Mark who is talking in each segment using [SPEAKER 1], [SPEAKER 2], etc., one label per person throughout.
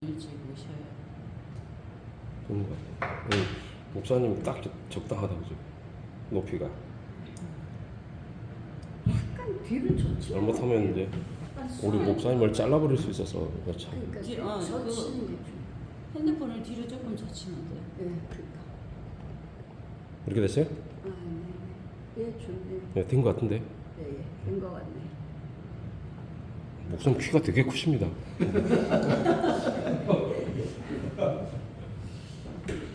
[SPEAKER 1] 일찍 오셔요.
[SPEAKER 2] 그런 것 같아요. 목사님 딱 적당하다고 죠 높이가.
[SPEAKER 3] 약간 뒤로 좋지.
[SPEAKER 2] 잘못하면 이제 우리 목사님을 잘라버릴 수 있어서 그거 참.
[SPEAKER 3] 그러니까 젖히는 게 좀.
[SPEAKER 1] 핸드폰을 뒤로 조금 젖히면 돼요.
[SPEAKER 3] 네, 그러니까.
[SPEAKER 2] 이렇게 됐어요?
[SPEAKER 3] 아, 네. 예, 좋네.
[SPEAKER 2] 네, 된 것 같은데.
[SPEAKER 3] 네, 된 것 같네.
[SPEAKER 2] 목사님 키가 되게 크십니다.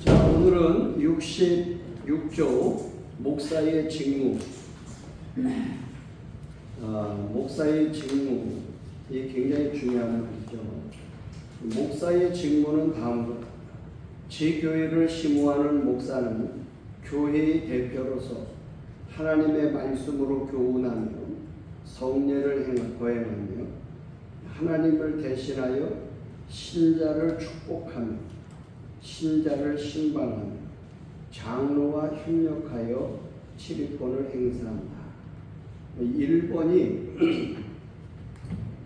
[SPEAKER 4] 자, 오늘은 66조 목사의 직무. 목사의 직무, 이 굉장히 중요한 것이죠. 목사의 직무는 다음과 지교회를 심우하는 목사는 교회의 대표로서 하나님의 말씀으로 교훈하며 성례를 거행하며 하나님을 대신하여 신자를 축복하며 신자를 신방하며 장로와 협력하여 치리권을 행사한다. 1번이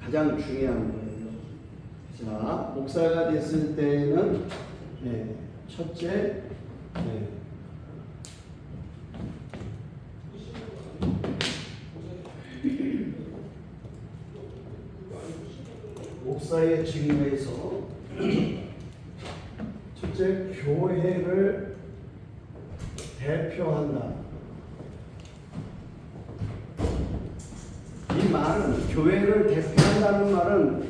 [SPEAKER 4] 가장 중요한 거예요. 자, 목사가 됐을 때는 첫째, 목사의 직무에서 첫째, 교회를 대표한다. 이 말은, 교회를 대표한다는 말은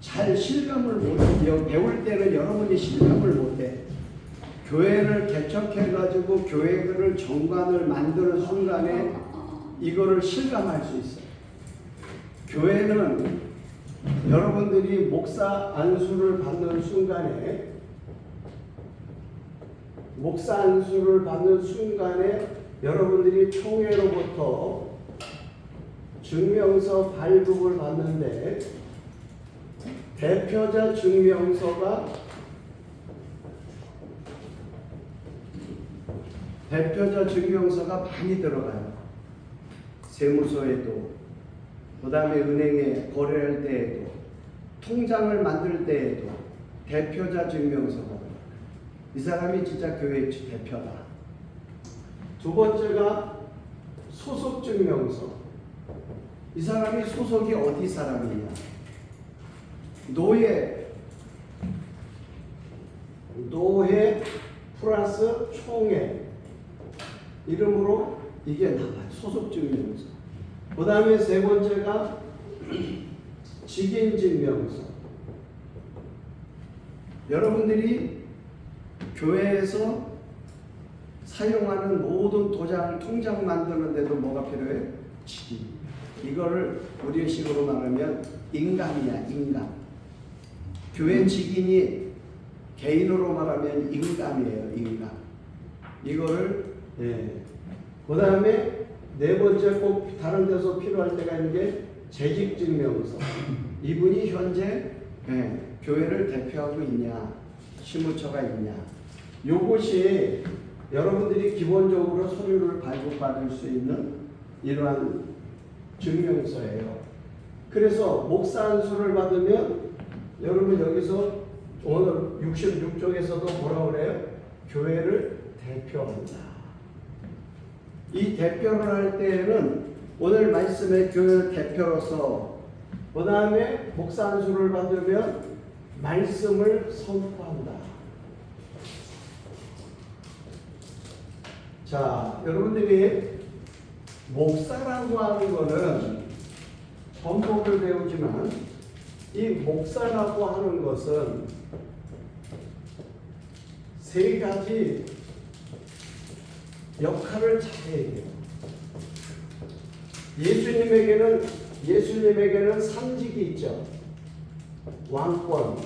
[SPEAKER 4] 잘 실감을 못해요. 배울 때는 여러분이 실감을 못해. 교회를 개척해가지고 교회를 정관을 만드는 순간에 이거를 실감할 수 있어요. 교회는 여러분들이 목사 안수를 받는 순간에 여러분들이 총회로부터 증명서 발급을 받는데 대표자 증명서가 많이 들어가요. 세무서에도, 그 다음에 은행에 거래할 때에도, 통장을 만들 때에도 대표자 증명서가 들어가요. 이 사람이 진짜 교회 대표다. 두 번째가 소속 증명서. 이 사람이 소속이 어디 사람이냐. 노회 플러스 총회 이름으로 이게 나와요. 소속 증명서. 그 다음에 세 번째가 직인 증명서. 여러분들이 교회에서 사용하는 모든 통장 만드는데도 뭐가 필요해? 직인. 이거를 우리식으로 말하면 인감이야, 인감. 교회 직인이 개인으로 말하면 인감이에요, 인감. 이거를, 그 다음에 네 번째 꼭 다른 데서 필요할 때가 있는 게 재직증명서. 이분이 현재 교회를 대표하고 있냐, 시무처가 있냐. 요것이 여러분들이 기본적으로 서류를 발급받을 수 있는 이러한 증명서예요. 그래서 목사 안수를 받으면 여러분 여기서 오늘 66쪽에서도 뭐라고 그래요? 교회를 대표한다. 이 대표를 할 때에는 오늘 말씀의 교회 대표로서 그 다음에 목사 안수를 받으면 말씀을 선포한다. 자, 여러분들이 목사라고 하는 거는 전복을 배우지만 이 목사라고 하는 것은 세 가지 역할을 잘해야 돼요. 예수님에게는 상직이 있죠. 왕권,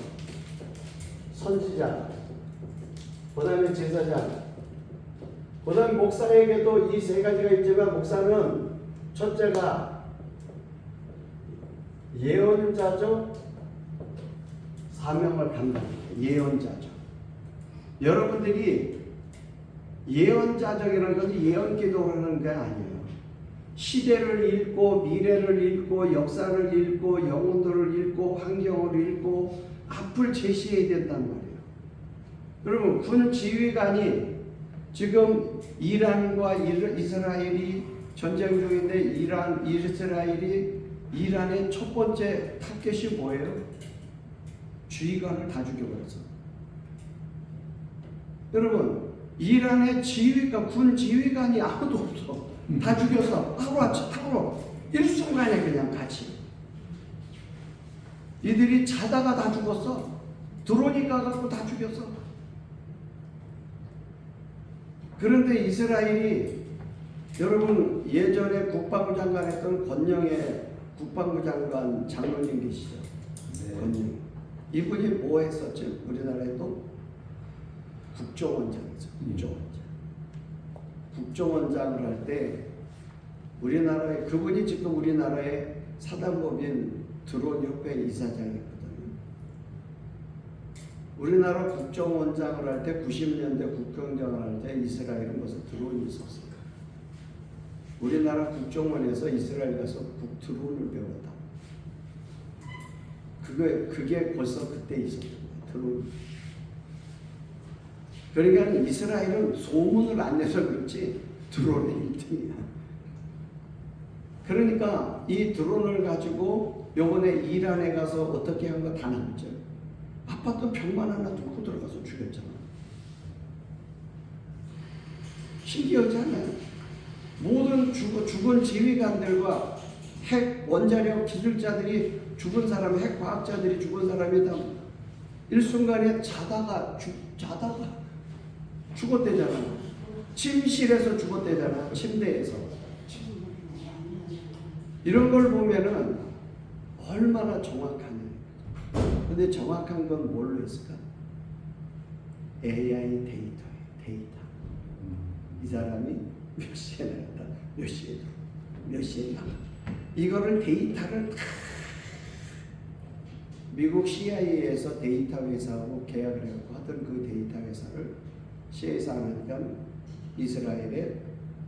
[SPEAKER 4] 선지자, 그 다음에 제사장, 그 다음에 목사에게도 이 세 가지가 있지만 목사는 첫째가 예언자적 사명을 감당합니다. 예언자적. 여러분들이 예언자적이라는 것은 예언 기도하는 게 아니에요. 시대를 읽고 미래를 읽고 역사를 읽고 영혼들을 읽고 환경을 읽고 앞을 제시해야 된단 말이에요. 여러분 군 지휘관이 지금 이란과 이스라엘이 전쟁 중인데 이란의 첫 번째 타겟이 뭐예요? 지휘관을 다 죽여버렸어. 여러분 이란의 군 지휘관이 아무도 없어. 다 죽여서 하루 일순간에 그냥 같이. 이들이 자다가 다 죽었어. 드론이 가갖고 다 죽였어. 그런데 이스라엘이 여러분 예전에 국방부 장관 했던 권영의 국방부 장관 장로님 계시죠?
[SPEAKER 5] 네.
[SPEAKER 4] 권영. 이분이 뭐 했었지? 우리나라에도 국정원장이죠. 국정원장을 할 때 그분이 지금 우리나라의 사단법인 드론협회 이사장이거든요. 우리나라 국정원장을 할 때 90년대 국경장을 할 때 이스라엘은 벌써 드론이 있었어요. 우리나라 국정원에서 이스라엘 가서 드론을 배웠다. 그게 벌써 그때 있었던 거예요. 드론. 그러니까 이스라엘은 소문을 안 내서 그렇지 드론의 1등이야. 그러니까 이 드론을 가지고 요번에 이란에 가서 어떻게 한 거 다 나왔죠. 아파트 벽만 하나 뚫고 들어가서 죽였잖아. 신기하지 않아요? 모든 죽은 지휘관들과 핵 원자력 기술자들이 죽은 사람, 핵 과학자들이 죽은 사람이 다 일순간에 자다가 죽었대잖아. 침실에서 죽었대잖아. 침대에서. 이런 걸 보면은 얼마나 정확하냐. 근데 정확한 건 뭘로 했을까? AI 데이터. 이 사람이 몇 시에 나갔다, 몇 시에 들어, 몇 시에 나가. 이거를 데이터를 다 미국 CIA에서 데이터 회사하고 계약을 해갖고 하던 그 데이터 회사를 CIA에서 안 하니까 이스라엘의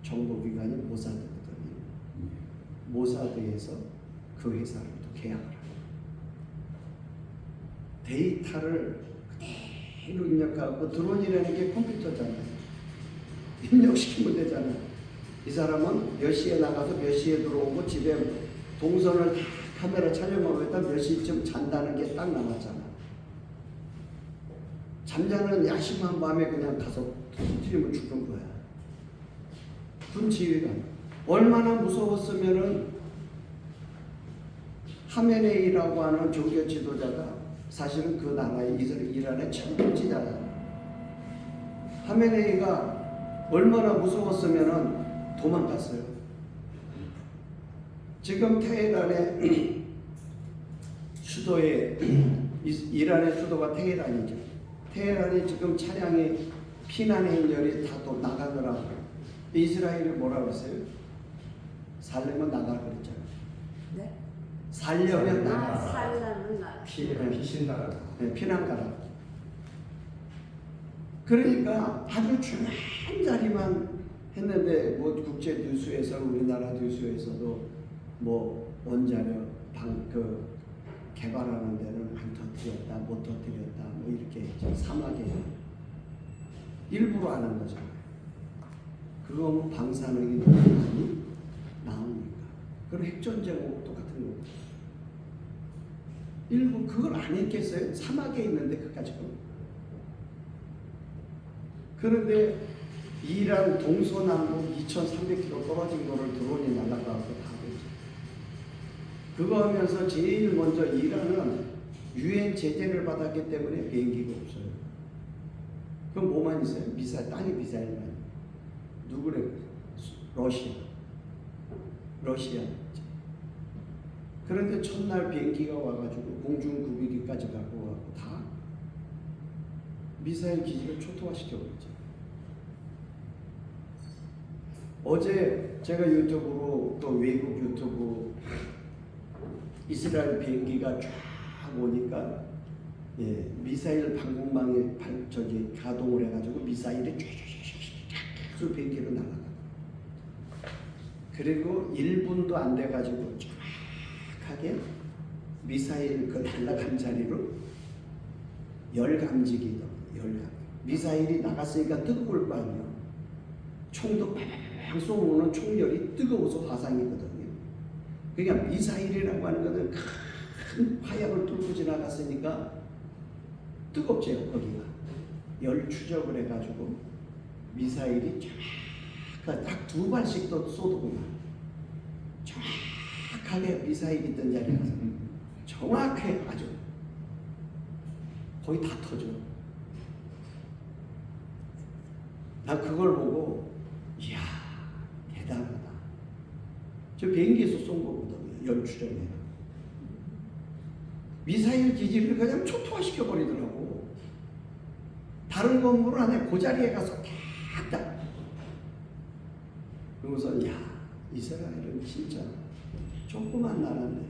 [SPEAKER 4] 정보기관이 모사드거든요. 모사드에서 그 회사를 또 계약을 해요. 데이터를 그대로 입력하고 드론이라는 게 컴퓨터잖아요. 입력시키면 되잖아요. 이 사람은 몇 시에 나가서 몇 시에 들어오고 집에 동선을 다 카메라 촬영하고 있다 몇 시쯤 잔다는 게 딱 나왔잖아. 잠자는 야심한 밤에 그냥 가서 터뜨리면 죽는 거야. 군 지휘관 얼마나 무서웠으면은 하메네이라고 하는 종교 지도자가 사실은 그 나라의 이란의 천지자야. 하메네이가 얼마나 무서웠으면은 도망갔어요. 지금 테헤란의 수도에 이란의 수도가 테헤란이죠. 테헤란이 지금 차량이 피난 행렬이 다 또 나가더라고. 이스라엘이 뭐라고 했어요? 살려면 나가라 그랬잖아요.
[SPEAKER 3] 네?
[SPEAKER 4] 살려면 나가.
[SPEAKER 3] 살라는 나라.
[SPEAKER 5] 피신 나라.
[SPEAKER 4] 네, 피난 가라. 그러니까 아주 중요한 자리만 했는데 뭐 국제 뉴스에서 우리나라 뉴스에서도 뭐 원자력 개발하는 데는 안 터뜨렸다, 못 터뜨렸다, 뭐 이렇게 사막에 일부러 하는 거잖아요. 그거 뭐 방사능이 많이 나오니까. 그럼 핵전쟁하고 똑같은 거고. 일부 그걸 안 했겠어요? 사막에 있는데 그까지. 그런데 이란 동서남북 2,300km 떨어진 거를 드론이 날아가고 다 되죠. 그거 하면서 제일 먼저 이란은 유엔 제재를 받았기 때문에 비행기가 없어요. 그럼 뭐만 있어요? 땅에 미사일만. 누구래? 러시아. 그런데 첫날 비행기가 와가지고 공중급유기까지 갖고 가고 다 미사일 기지를 초토화시켜버렸죠. 어제 제가 유튜브로 또 외국 유튜브 이스라엘 비행기가 쫙 오니까 미사일 방공망에 가동을 해가지고 미사일이 쫙 비행기로 날아가. 그리고 1분도 안 돼가지고 정확하게 미사일 그 날아간 자리로 열감지기도 열감. 미사일이 나갔으니까 뜨거울 거 아니에요. 총도 팍 쏘면 총열이 뜨거워서 화상이거든요. 그러니까 미사일이라고 하는 것은 큰 화약을 뚫고 지나갔으니까 뜨겁죠. 거기가 열 추적을 해가지고 미사일이 딱 두 발씩 또 쏘더구만. 정확하게 미사일이 있던 자리에 가서 정확해 아주 거의 다 터져. 난 그걸 보고 이야 대단하다. 저 비행기에서 쏜 거거든요. 열 추적에. 미사일 기지를 그냥 초토화시켜 버리더라고. 다른 건물 안에 그 자리에 가서 딱. 그러면서 야 이스라엘은 진짜 조그만 나라인데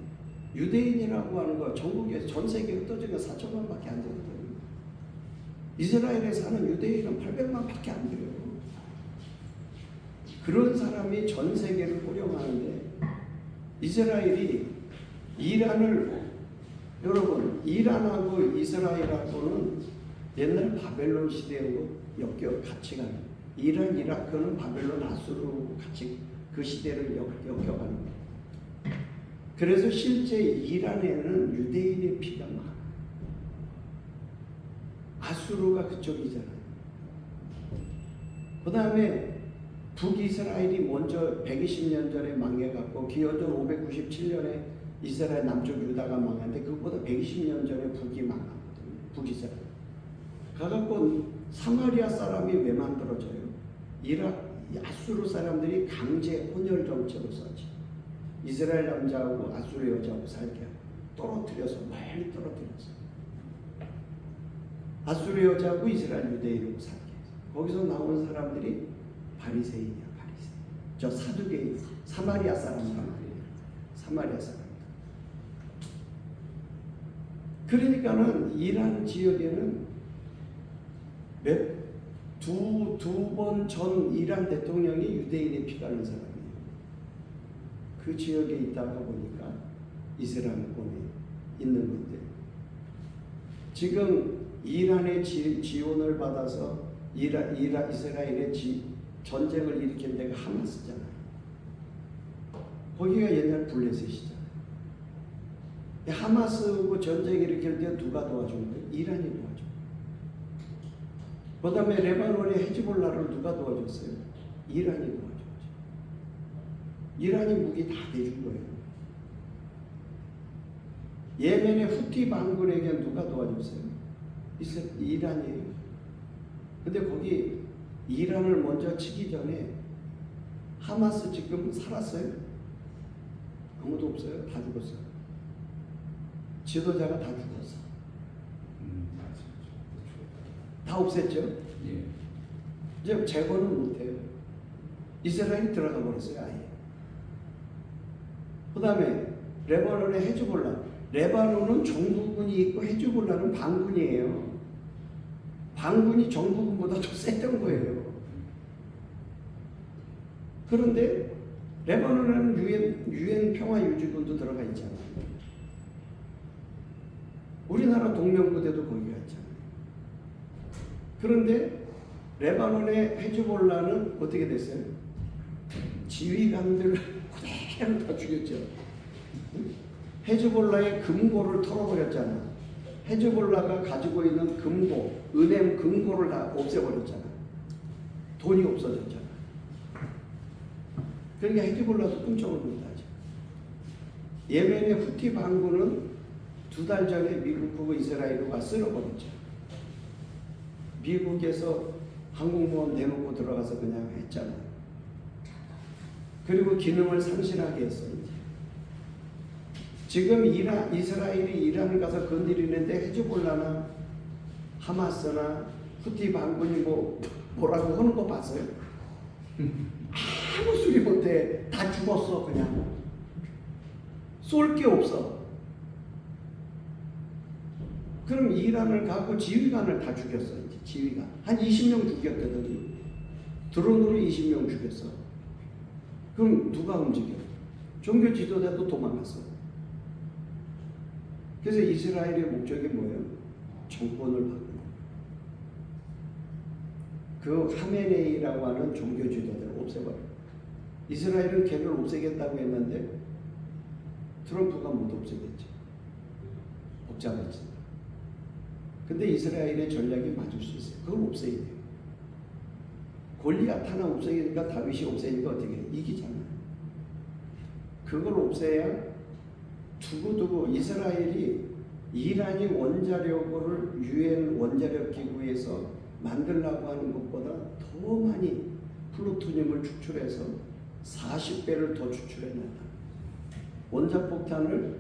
[SPEAKER 4] 유대인이라고 하는 거 전국에 전 세계에 흩어진 거 4천만밖에 안 되거든요. 이스라엘에 사는 유대인은 800만밖에 안 돼요. 그런 사람이 전 세계를 호령하는데 이스라엘이 이란을 여러분 이란하고 이스라엘하고는 옛날 바벨론 시대하고 같이 가는 이란 이라크는 바벨론 아수르 같이 그 시대를 엮여가는 거예요. 그래서 실제 이란에는 유대인의 피가 많아. 아수르가 그쪽이잖아요. 그 다음에 북이스라엘이 먼저 120년 전에 망해갖고 기원전 597년에 이스라엘 남쪽 유다가 망했는데 그보다 120년 전에 북이 망하거든요. 북이스라엘. 가갖고 사마리아 사람이 왜 만들어져요? 아수르 사람들이 강제 혼혈 정책을 썼지. 이스라엘 남자하고 아수르 여자하고 살게 하고 떨어뜨려서 멀리 떨어뜨렸어. 아수르 여자하고 이스라엘 유대인하고 살게 해서 거기서 나온 사람들이 바리새인이야. 바리새인. 저 사두개인 사마리아 사람들이에요. 사마리아 사람. 그러니까는 이란 지역에는 두 번 전 이란 대통령이 유대인의 피가 나는 사람이에요. 그 지역에 있다가 보니까 이슬람권에 있는 건데 지금 이란의 지원을 받아서 이스라엘의 전쟁을 일으킨 데가 하마스잖아요. 거기가 옛날 블레셋이잖아요. 하마스하고 전쟁 일으킬 때 누가 도와주는데? 이란이 도와줘. 그 다음에 레바논의 헤즈볼라를 누가 도와줬어요? 이란이 도와줬죠. 이란이 무기 다 대준 거예요. 예멘의 후티 반군에게 누가 도와줬어요? 이란이에요. 근데 거기 이란을 먼저 치기 전에 하마스 지금 살았어요? 아무도 없어요. 다 죽었어요. 지도자가 다 죽었어. 다 없앴죠?
[SPEAKER 2] 예.
[SPEAKER 4] 이제 재건은 못해요. 이스라엘이 들어가 버렸어요, 아예. 그 다음에 레바논의 헤즈볼라. 레바논은 정부군이 있고 헤즈볼라는 반군이에요. 반군이 정부군보다 더 셌던 거예요. 그런데 레바논에는 유엔 평화유지군도 들어가 있잖아요. 우리나라 동명부대도 거기가 있잖아요. 그런데 레바논의 헤즈볼라는 어떻게 됐어요? 지휘관들을 그대로 다 죽였죠. 헤즈볼라의 금고를 털어버렸잖아. 헤즈볼라가 가지고 있는 금고, 은행 금고를 다 없애버렸잖아. 돈이 없어졌잖아. 그러니까 헤즈볼라도 꿈쩍을 못하죠. 예멘의 후티 반군은 2달 전에 미국하고 이스라엘과 쓸어버렸죠. 미국에서 항공모함 내놓고 들어가서 그냥 했잖아요. 그리고 기능을 상실하게 했어요. 지금 이스라엘이 이란을 가서 건드리는데 헤즈볼라나 하마스나 후티 반군이 뭐라고 하는 거 봤어요? 아무 소리 못해. 다 죽었어. 그냥 쏠 게 없어. 그럼 이란을 가고 지휘관을 다 죽였어. 이제 지휘관 한 20명 죽였거든요. 드론으로 20명 죽였어. 그럼 누가 움직여? 종교 지도자도 도망갔어. 그래서 이스라엘의 목적이 뭐예요? 정권을 바꾸는 그 하메네이라고 하는 종교 지도자를 없애버려. 이스라엘은 걔를 없애겠다고 했는데 트럼프가 못 없애겠지. 복잡해진다. 근데 이스라엘의 전략이 맞을 수 있어요. 그걸 없애야 돼요. 골리앗 하나 없애니까 다윗이 없애니까 어떻게 해? 이기잖아요. 그걸 없애야 두고두고 이스라엘이 이란이 원자력을 유엔 원자력 기구에서 만들려고 하는 것보다 더 많이 플루토늄을 축출해서 40배를 더 축출해낸다. 원자폭탄을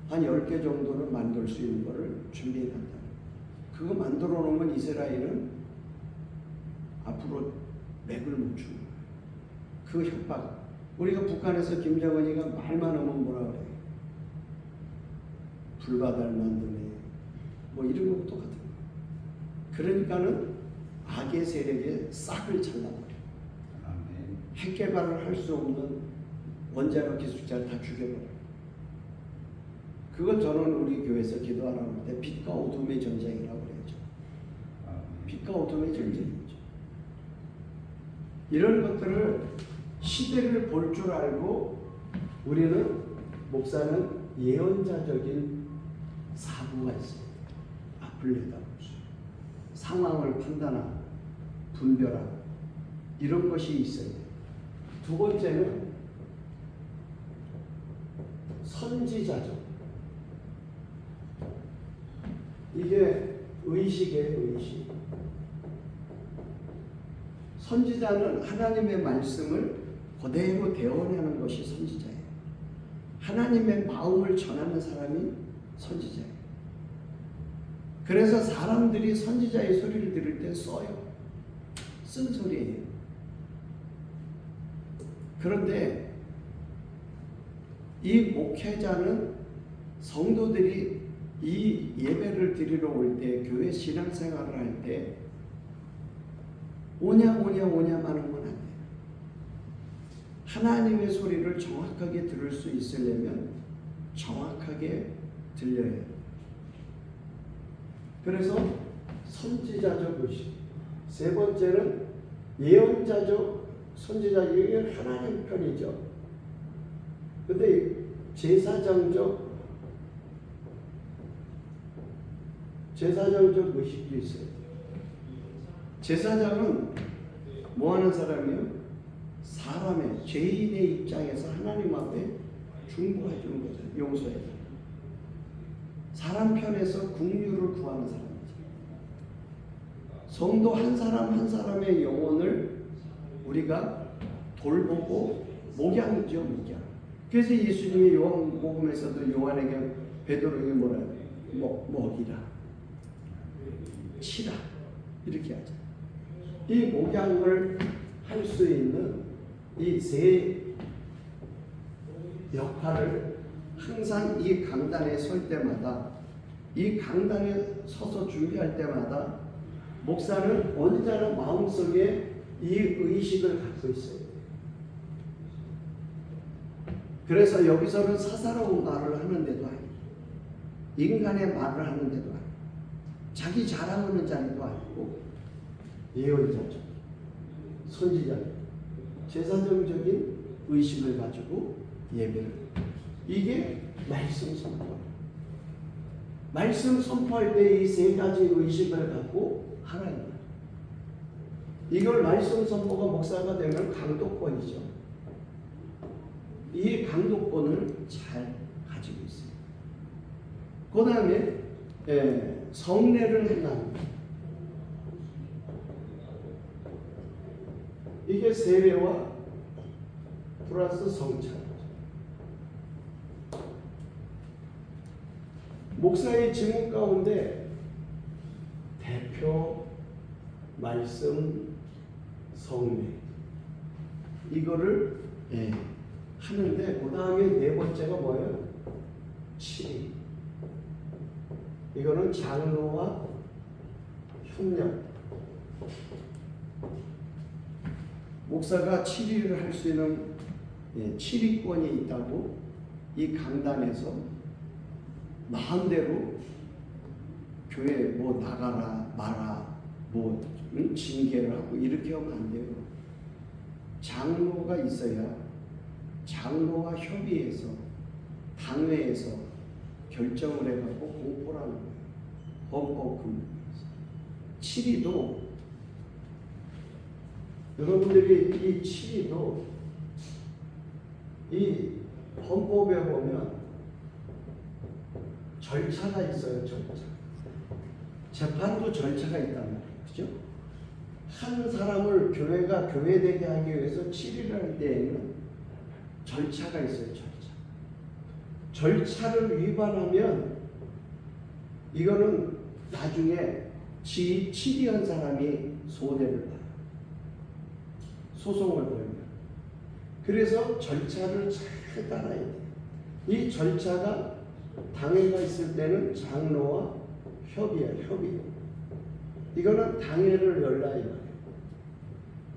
[SPEAKER 4] 한 10개 정도는 만들 수 있는 것을 준비해낸다. 그거 만들어 놓으면 이스라엘은 앞으로 맥을 못 추는 거예요. 그 협박. 우리가 북한에서 김정은이가 말만 하면 뭐라 그래? 불바다를 만드네. 뭐 이런 것도 똑같은 거예요. 그러니까는 악의 세력의 싹을 잘라버려. 핵 개발을 할 수 없는 원자력 기술자를 다 죽여버려. 그걸 저는 우리 교회에서 기도하라고 할 때 빛과 어둠의 전쟁이라고 그랬죠. 빛과 어둠의 전쟁이죠. 이런 것들을 시대를 볼 줄 알고 우리는 목사는 예언자적인 사고가 있어요. 앞을 내다볼 수, 상황을 판단하고 분별하고 이런 것이 있어야 돼요. 두 번째는 선지자죠. 이게 의식이에요, 의식. 선지자는 하나님의 말씀을 그대로 대언하는 것이 선지자예요. 하나님의 마음을 전하는 사람이 선지자예요. 그래서 사람들이 선지자의 소리를 들을 때 써요. 쓴 소리예요. 그런데 이 목회자는 성도들이 이 예배를 드리러 올 때, 교회 신앙생활을 할 때 오냐만 하면 안 돼요. 하나님의 소리를 정확하게 들을 수 있으려면 정확하게 들려야 해요. 그래서 선지자적 의식. 세 번째는 예언자적 선지자. 이게 하나님 편이죠. 근데 제사장적 의식도 있어요. 제사장은 뭐 하는 사람이에요? 사람의 죄인의 입장에서 하나님 앞에 중보해 주는 거죠. 용서해 주는. 사람 편에서 긍휼을 구하는 사람이죠. 성도 한 사람 한 사람의 영혼을 우리가 돌보고 목양죠, 목양. 그래서 예수님이 요한복음에서도 요한에게 베드로에게 뭐라 해요? 먹이라, 치라 이렇게 하죠. 이 목양을 할 수 있는 이 세 역할을 항상 이 강단에 설 때마다, 이 강단에 서서 준비할 때마다 목사는 언제나 마음속에 이 의식을 갖고 있어요. 그래서 여기서는 사사로운 말을 하는데도 아니고 인간의 말을 하는데도 아니고 자기 자랑하는 자리도 아니고 예언자죠, 선지자, 제사정적인 의식을 가지고 예배를. 이게 말씀 선포. 말씀 선포할 때 이 세 가지 의식을 갖고 하나님. 이걸 말씀 선포가 목사가 되면 강도권이죠. 이 강도권을 잘 가지고 있어요. 그 다음에 성례를 행합니다. 이게 세례와 플러스 성찬. 목사의 직무 가운데 대표, 말씀, 성례 이거를 하는데, 그 다음에 네 번째가 뭐예요? 치리. 이거는 장로와 협력. 목사가 치리를 할 수 있는 치리권이 있다고 이 강단에서 마음대로 교회 뭐 나가라 마라 뭐 징계를 하고 이렇게 하면 안 돼요. 장로가 있어야 장로와 협의해서 당회에서 결정을 해갖고 공포를 하는 거예요. 헌법금지에서. 7위도 여러분들이 이 7위도 이 헌법에 보면 절차가 있어요. 절차. 재판도 절차가 있단 말이에요. 그죠? 한 사람을 교회가 교회되게 하기 위해서 7위를 할 때에는 절차가 있어요. 절차를 위반하면 이거는 나중에 7위한 사람이 손해를 봐요. 소송을 걸면. 그래서 절차를 잘 따라야 돼요. 이 절차가 당회가 있을 때는 장로와 협의예요. 협의. 이거는 당회를 열라 이 말이에요.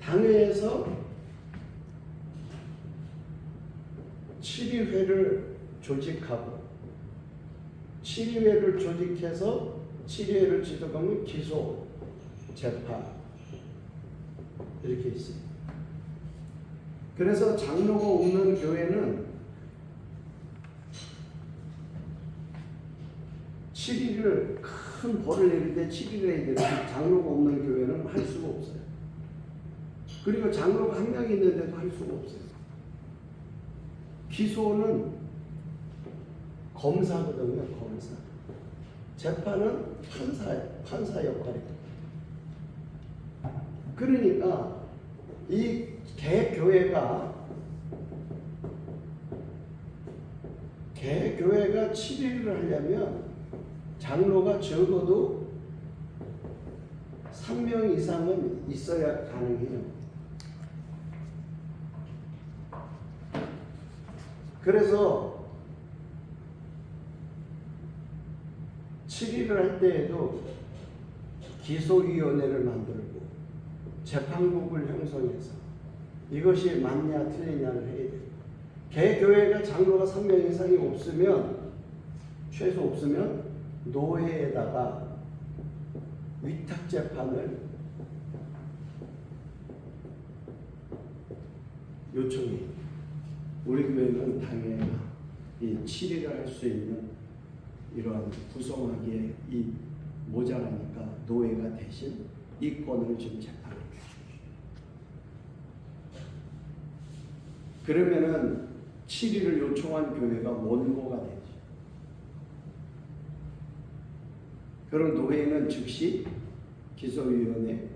[SPEAKER 4] 당회에서 7위회를 조직하고 7위회를 조직해서 7위회를 지도하면 기소, 재판 이렇게 있어요. 그래서 장로가 없는 교회는 7위를 큰 벌을 내릴 때 7위를 해야 되는데 장로가 없는 교회는 할 수가 없어요. 그리고 장로가 한 명이 있는데도 할 수가 없어요. 기소는 검사거든요. 검사. 재판은 판사 역할이에요. 그러니까 이 개교회가 7위를 하려면 장로가 적어도 3명 이상은 있어야 가능해요. 그래서 7위를 할 때에도 기소위원회를 만들고 재판국을 형성해서 이것이 맞냐 틀리냐를 해야 돼요. 개교회가 장로가 3명 이상이 없으면 최소 없으면 노회에다가 위탁재판을 요청해요. 우리 교회는 당연히 이 7위를 할 수 있는 이러한 구성하기에 이 모자라니까 노회가 대신 이 건을 좀 재판해 주십시오. 그러면은 7위를 요청한 교회가 원고가 되죠. 그런 노회는 즉시 기소위원회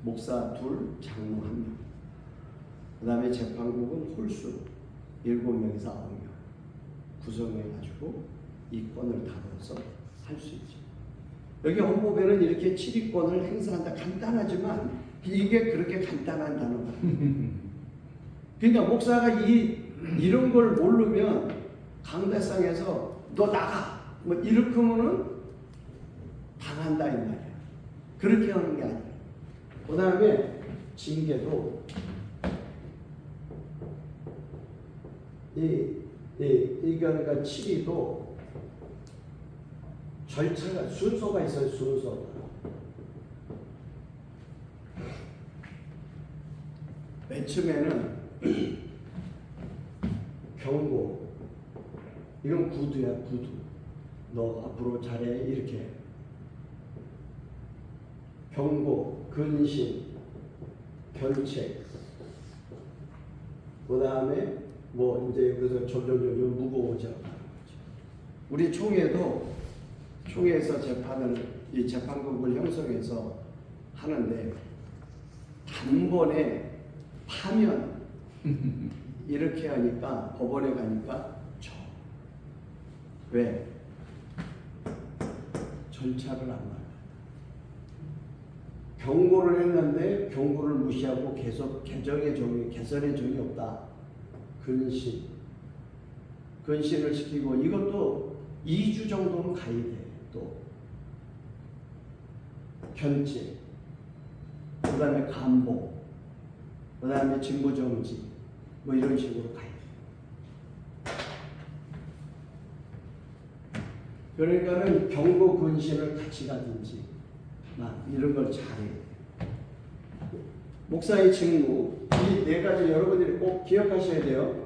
[SPEAKER 4] 목사 2, 장로 1명, 그 다음에 재판국은 홀수 7명에서 9명 구성해가지고 이 건을 다뤄서 할 수 있죠. 여기 헌법에는 이렇게 7위권을 행사한다. 간단하지만 이게 그렇게 간단한 단어가 그러니까 목사가 이런 걸 모르면 강대상에서 너 나가 뭐 이렇게 하면은 당한다 이 말이야. 그렇게 하는 게 아니야. 그 다음에 징계도 그러니까 7위도 절차가 순서가 있어요. 순서가. 맨 처음에는 경고. 이건 구두야 구두. 너 앞으로 잘해 이렇게. 경고, 근신, 견책. 그 다음에 뭐 이제 여기서 점점 무거워져. 우리 총회에서 재판을 이 재판국을 형성해서 하는데 단번에 파면 이렇게 하니까 법원에 가니까 왜? 절차를 안 밟아. 경고를 했는데 경고를 무시하고 계속 개선의 정이 없다. 근신을 시키고 이것도 2주 정도는 가야 돼. 또 견제, 그 다음에 감봉, 그 다음에 직무정지 뭐 이런 식으로 가야 돼. 그러니까는 경고 군신을 같이 가든지 이런 걸 잘해야 돼요. 목사의 직무 이 네 가지 여러분들이 꼭 기억하셔야 돼요.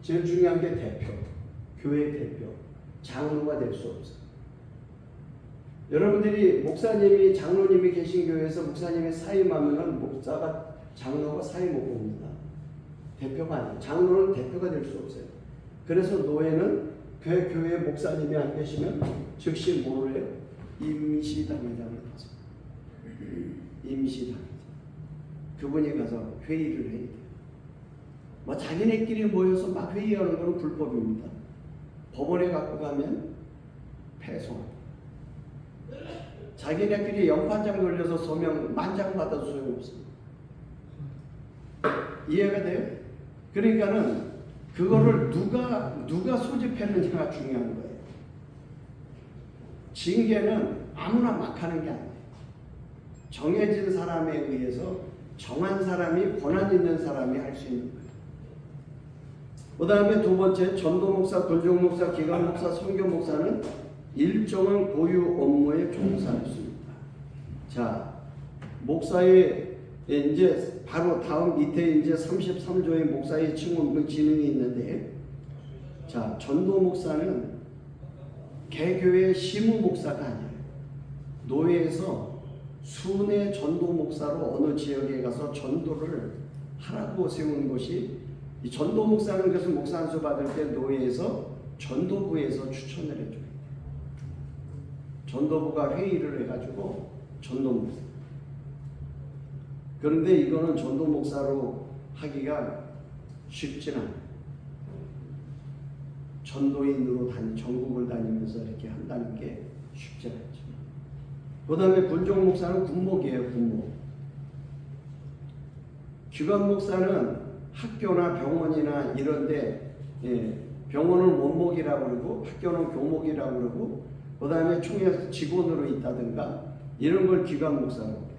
[SPEAKER 4] 제일 중요한 게 대표, 교회 대표, 장로가 될 수 없어요. 여러분들이 목사님이 장로님이 계신 교회에서 목사님이 사임하면은 목사가 장로가 사임 못 봅니다. 대표가 아니에요. 장로는 대표가 될 수 없어요. 그래서 노예는 그 교회 목사님이 안 계시면 즉시 뭐를 해요? 임시당회장을 가서 임시당회장 그분이 가서 회의를 해야 돼요. 뭐 자기네끼리 모여서 막 회의하는 건 불법입니다. 법원에 갖고 가면 패소합니다. 자기네끼리 연판장 돌려서 소명 만장 받아도 소용없습니다. 이해가 돼요? 그러니까는 그거를 누가 소집했느냐가 중요한 거예요. 징계는 아무나 막 하는 게 아니에요. 정해진 사람에 의해서 정한 사람이 권한 있는 사람이 할 수 있는 거예요. 그 다음에 두 번째 전도 목사, 돌종 목사, 기관 목사, 선교 목사는 일정한 고유 업무에 종사했습니다. 자, 목사의 이제 바로 다음 밑에 이제 33조의 목사의 칭호 지능이 있는데, 자, 전도 목사는 개교의 시무 목사가 아니에요. 노예에서 순회 전도 목사로 어느 지역에 가서 전도를 하라고 세운 것이, 이 전도 목사는 그래서 목사 안수 받을 때 노예에서 전도부에서 추천을 해줘야 돼요. 전도부가 회의를 해가지고 전도 목사. 그런데 이거는 전도 목사로 하기가 쉽진 않아요. 전도인으로 전국을 다니면서 이렇게 한다는 게 쉽지 않죠. 그 다음에 군종 목사는 군목이에요, 군목. 기관 목사는 학교나 병원이나 이런데, 병원은 원목이라고 그러고 학교는 교목이라고 그러고, 그 다음에 총회 직원으로 있다든가 이런 걸 기관 목사로.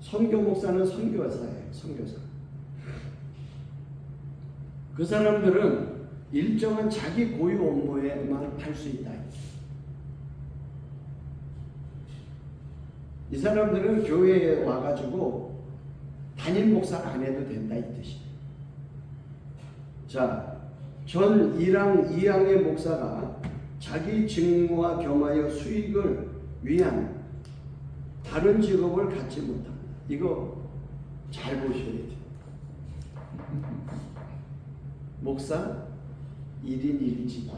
[SPEAKER 4] 선교 목사는 선교사예요, 선교사. 그 사람들은 일정한 자기 고유 업무에만 할 수 있다. 이 사람들은 교회에 와가지고 담임 목사 안 해도 된다 이 뜻이에요. 자, 전 1항, 2항의 목사가 자기 직무와 겸하여 수익을 위한 다른 직업을 갖지 못합니다. 이거 잘 보셔야 돼요. 목사 1인 1직이에요.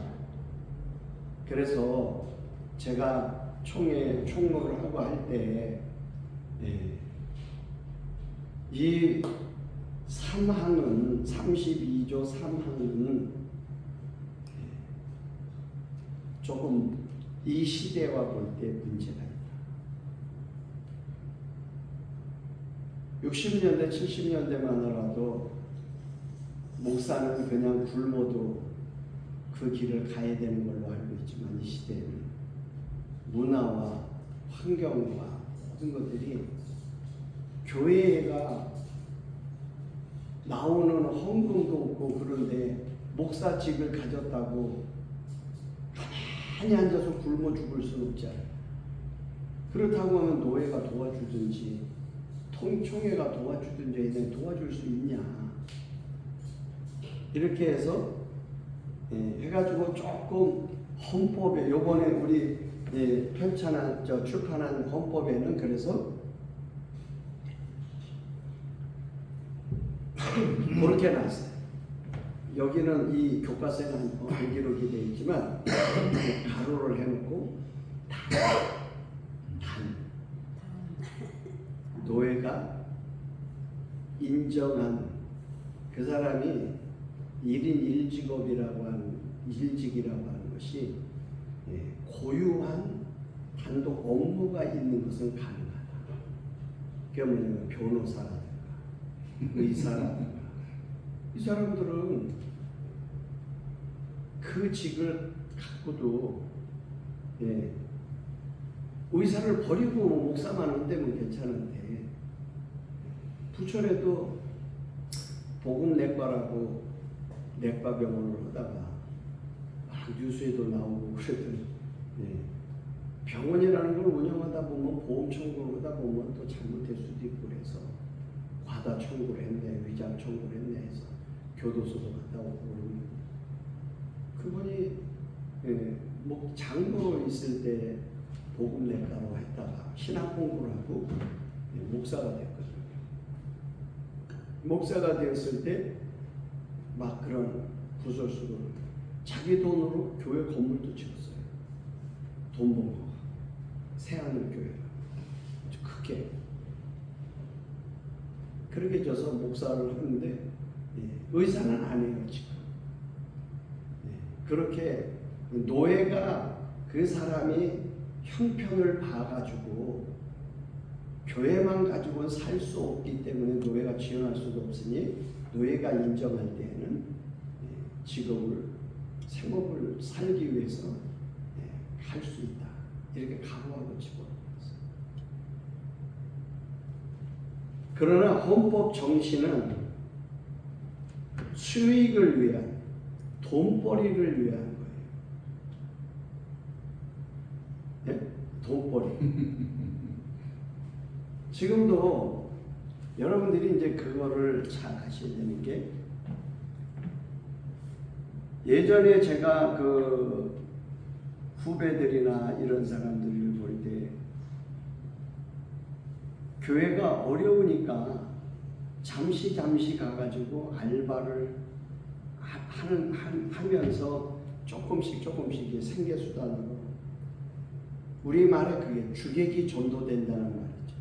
[SPEAKER 4] 그래서 제가 총로를 하고 할 때, 이 3항은 32조 3항은 조금 이 시대와 볼 때 문제가 있다. 60년대 70년대만 하더라도 목사는 그냥 굶어도 그 길을 가야 되는 걸로 알고 있지만, 이 시대는 문화와 환경과 모든 것들이 교회가 나오는 헌금도 없고, 그런데 목사직을 가졌다고 가만히 앉아서 굶어 죽을 수는 없잖아요. 그렇다고 하면 노예가 도와주든지 총회가 도와주든지 얘네 도와줄 수 있냐, 이렇게 해서 해가지고 조금 헌법에, 요번에 우리 출판한 헌법에는 그래서 그렇게 나왔어요. 여기는 이 교과서에는 안 기록이 되어 있지만 가로를 해놓고 단 노예가 인정한 그 사람이 1인 1직업이라고 하는 일직이라고 하는 것이 고유한 단독 업무가 있는 것은 가능하다. 그게 뭐냐면 변호사라든가 의사라든가, 이 사람들은 그 직을 갖고도 의사를 버리고 목사만 한다면 괜찮은데, 부천에도 복음내과라고 내과 병원을 하다가 막 뉴스에도 나오고 그러더니 예. 병원이라는 걸 운영하다 보면 보험 청구를 하다 보면 또 잘못될 수도 있고 그래서 과다 청구를 했네, 위장 청구를 했네 해서 교도소도 갔다 오고 그분이 뭐 장로로 있을 때 복음내과로 했다가 신학 공부를 하고 목사가 됐거든요. 목사가 되었을 때 막 그런 구설수를 자기 돈으로 교회 건물도 지었어요. 돈 번 거. 새하늘교회가 아주 크게 그렇게 져서 목사를 하는데 의사는 안 해요 지금. 그렇게 노예가 그 사람이 형편을 봐가지고 교회만 가지고는 살 수 없기 때문에 노예가 지원할 수도 없으니 노예가 인정할 때에는 직업을 생업을 살기 위해서 할 수 있다 이렇게 각오하고 집어넣었어요. 그러나 헌법 정신은 수익을 위한 돈벌이를 위한 거예요. 네? 돈벌이. 지금도 여러분들이 이제 그거를 잘 아셔야 되는 게 예전에 제가 그 후배들이나 이런 사람들을 볼 때 교회가 어려우니까 잠시 가가지고 알바를 하면서 조금씩 생계수단으로 우리말에 그게 주객이 전도된다는 말이죠.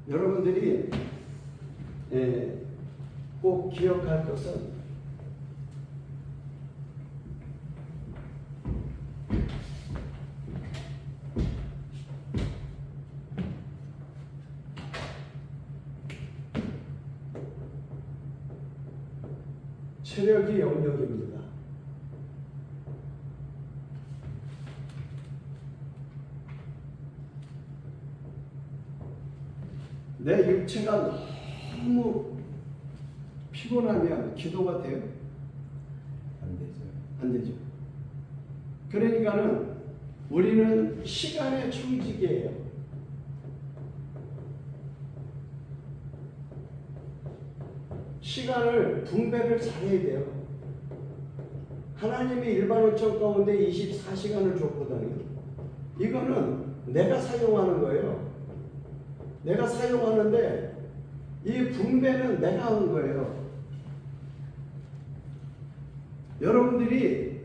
[SPEAKER 4] 여러분들이 꼭 기억할 것은 체력이 영역입니다. 내 육체가 너무 피곤하면 기도가 돼요?
[SPEAKER 2] 안 되죠.
[SPEAKER 4] 안 되죠. 그러니까는 우리는 시간의 청지기예요. 시간을 분배를 잘해야 돼요. 하나님이 일반원청 가운데 24시간을 줬거든요. 이거는 내가 사용하는 거예요. 내가 사용하는데 이 분배는 내가 한 거예요. 여러분들이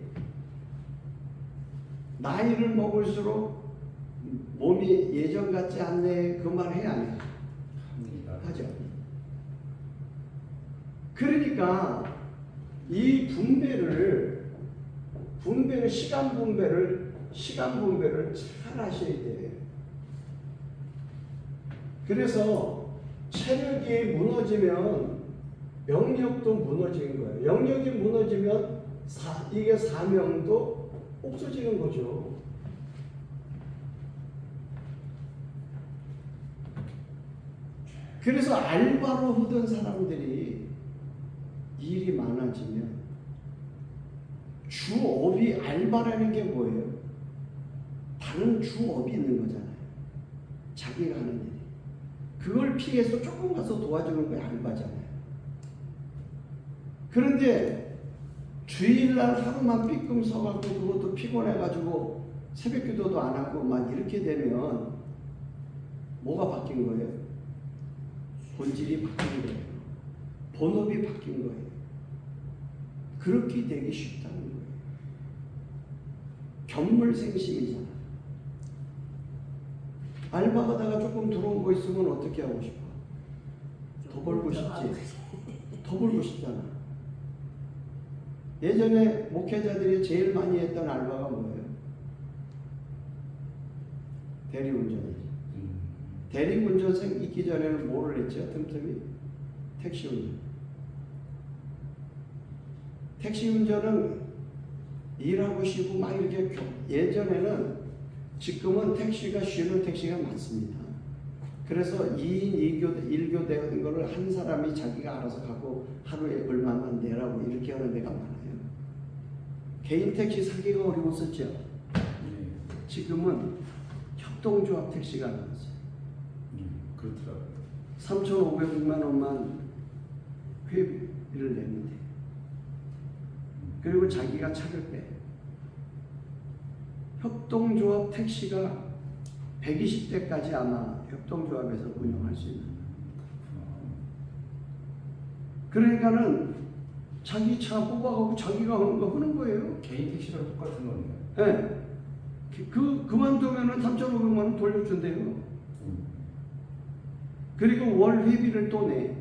[SPEAKER 4] 나이를 먹을수록 몸이 예전 같지 않네 그 말 해야 안 해요? 하죠. 그러니까 이 시간 분배를 잘 하셔야 돼요. 그래서 체력이 무너지면 영역도 무너지는 거예요. 영역이 무너지면 이게 사명도 없어지는 거죠. 그래서 알바로 하던 사람들이 일이 많아지면 주업이 알바라는 게 뭐예요? 다른 주업이 있는 거잖아요. 자기가 하는 일이. 그걸 피해서 조금 가서 도와주는 게 알바잖아요. 그런데 주일날 하루만 삐끔 서갖고 그것도 피곤해가지고 새벽 기도도 안 하고 막 이렇게 되면 뭐가 바뀐 거예요? 본질이 바뀐 거예요. 본업이 바뀐 거예요. 그렇게 되기 쉽다는 거예요. 견물생심이잖아. 알바하다가 조금 들어온 거 있으면 어떻게 하고 싶어? 더 벌고 싶지? 더 벌고 싶잖아. 예전에 목회자들이 제일 많이 했던 알바가 뭐예요? 대리운전이지. 대리운전생 있기 전에는 뭐를 했죠? 틈틈이 택시운전. 택시운전은 일하고 쉬고 막 이렇게 예전에는 지금은 택시가 쉬는 택시가 많습니다. 그래서 2인 1교 되는 거를 한 사람이 자기가 알아서 가고 하루에 얼마만 내라고 이렇게 하는 데가 많아요. 개인 택시 사기가 어려웠었죠.
[SPEAKER 2] 네.
[SPEAKER 4] 지금은 협동조합 택시가 나왔어요.
[SPEAKER 2] 그렇더라고요.
[SPEAKER 4] 3,500만 원만 회비를 내면 돼. 그리고 자기가 차를 빼. 협동조합 택시가 120대까지 아마 협동조합에서 운영할 수 있는. 그러니까는 자기 차 뽑아가고 자기가 하는 거 하는 거예요.
[SPEAKER 2] 개인 택시랑 똑같은 거네요.
[SPEAKER 4] 네. 그만두면은 3,500만 원 돌려준대요. 그리고 월 회비를 또 내.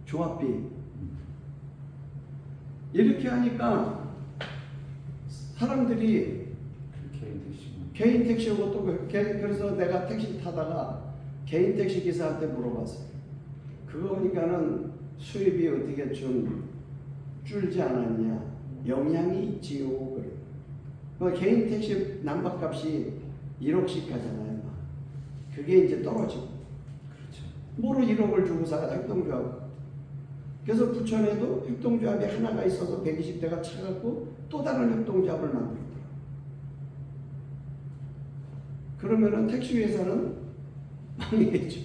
[SPEAKER 4] 조합비. 이렇게 하니까 사람들이
[SPEAKER 2] 개인 택시.
[SPEAKER 4] 개인 택시하고 또 그래서 내가 택시 타다가 개인 택시 기사한테 물어봤어요. 그거 보니까는 수입이 어떻게 좀 줄지 않았냐? 영향이 있지요. 그래. 개인 택시 남바값이 1억씩 가잖아요. 그게 이제 떨어지고.
[SPEAKER 2] 그렇죠.
[SPEAKER 4] 뭐로 1억을 주고 사가 협동조합. 그래서 부천에도 협동조합이 하나가 있어서 120대가 차갖고 또 다른 협동조합을 만들더라. 그러면은 택시회사는 망해야죠.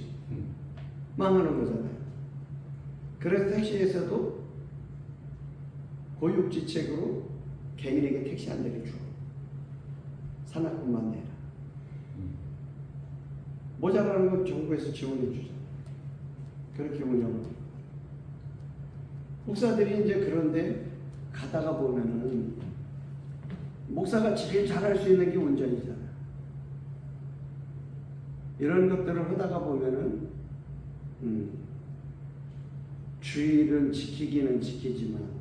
[SPEAKER 4] 망하는 거잖아요. 그래서 택시회사도 고육지책으로 개인에게 택시 한 대를 줘. 산악금만 내라. 모자라는 건 정부에서 지원해 주잖아요. 그렇게 운영을. 목사들이 이제 그런데 가다가 보면은 목사가 제일 잘할 수 있는 게 운전이잖아. 이런 것들을 하다가 보면은 주의를 지키기는 지키지만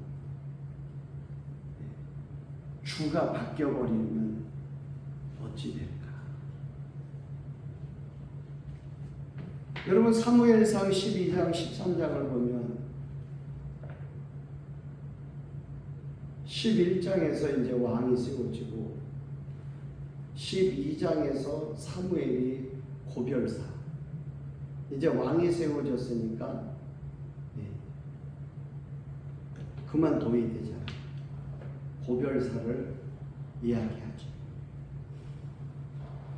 [SPEAKER 4] 주가 바뀌어버리면 어찌 될까? 여러분 사무엘상 12장 13장을 보면 11장에서 이제 왕이 세워지고 12장에서 사무엘이 고별사 이제 왕이 세워졌으니까 그만둬야 되잖아. 고별사를 이야기하죠.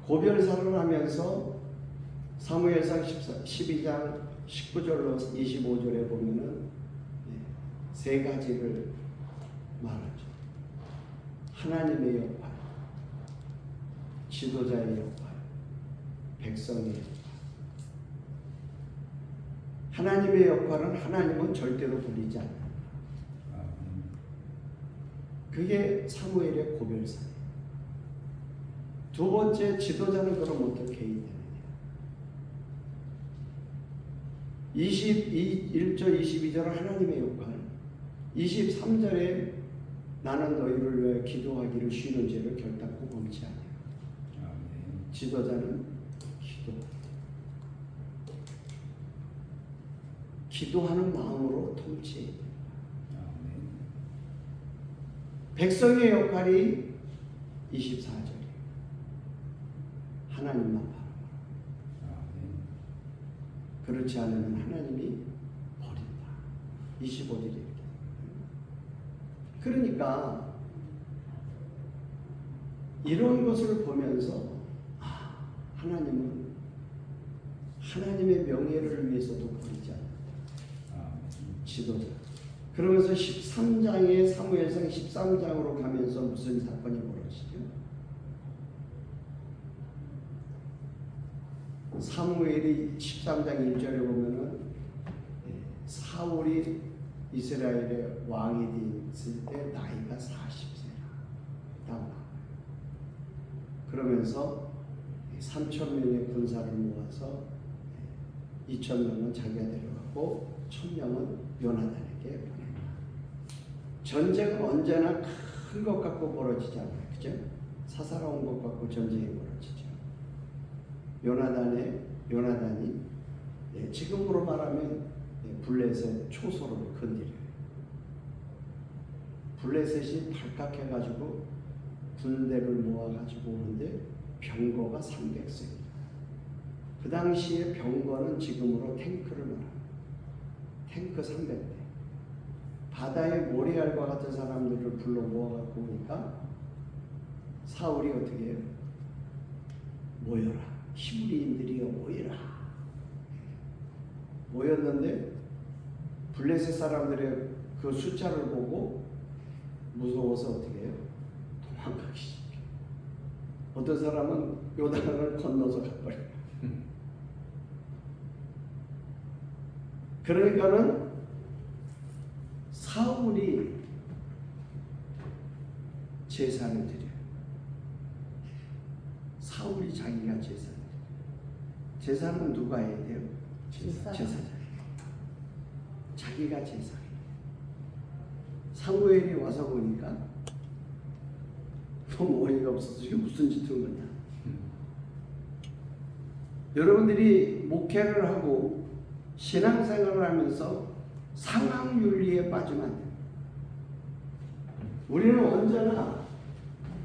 [SPEAKER 4] 고별사를 하면서 사무엘상 12장 19절로 25절에 보면은 세 가지를 말하죠. 하나님의 역할, 지도자의 역할, 백성의 역할. 하나님의 역할은 하나님은 절대로 돌리지 않아요. 그게 사무엘의 고별사예요. 두 번째, 지도자는 그럼 어떻게 해야 되느냐. 21절, 22절은 하나님의 역할, 23절에 나는 너희를 위해 기도하기를 쉬는 죄를 결단코 범치 않아요. 지도자는 기도하는 마음으로 통치해야 돼요. 백성의 역할이 24절이에요. 하나님만 바라봐라. 그렇지 않으면 하나님이 버린다. 25절이 이렇게. 그러니까 이런 것을 보면서 하나님은 하나님의 명예를 위해서도 버리지 않는다. 지도자. 그러면서 13장에 사무엘상 13장으로 가면서 무슨 사건이 벌어지죠? 사무엘이 13장 1절에 보면은 사울이 이스라엘의 왕이 됐을 때 나이가 40세라. 그러면서 3,000명의 군사를 모아서 2,000명은 자기가 데려가고 1,000명은 요나단에게 보낸다. 전쟁은 언제나 큰 것 갖고 벌어지지 않아요. 그죠? 사사로운 것 갖고 전쟁이 벌어지죠. 요나단이 지금으로 말하면 블레셋 초소를 건드려요. 블레셋이 발각해가지고 군대를 모아가지고 오는데 병거가 300艘입니다. 그 당시에 병거는 지금으로 탱크를 말합니다. 탱크 300대. 바다의 모래알과 같은 사람들을 불러 모아갖고 오니까 사울이 어떻게 해요? 모여라. 히브리인들이여 모여라. 모였는데 블레셋 사람들의 그 숫자를 보고 무서워서 어떻게 해요? 도망가기 시작해요. 어떤 사람은 요단을 건너서 가버려요. 그러니까는 사울이 제사를 드려요. 사울이 자기가 제사를 드려요. 제사는 누가 해야 돼요? 제사장. 자기가 제사를. 사무엘이 와서 보니까 너무 어이가 없어서 이게 무슨 짓을 거냐. 여러분들이 목회를 하고 신앙생활을 하면서 상황윤리에 빠지면 안 돼요. 우리는 언제나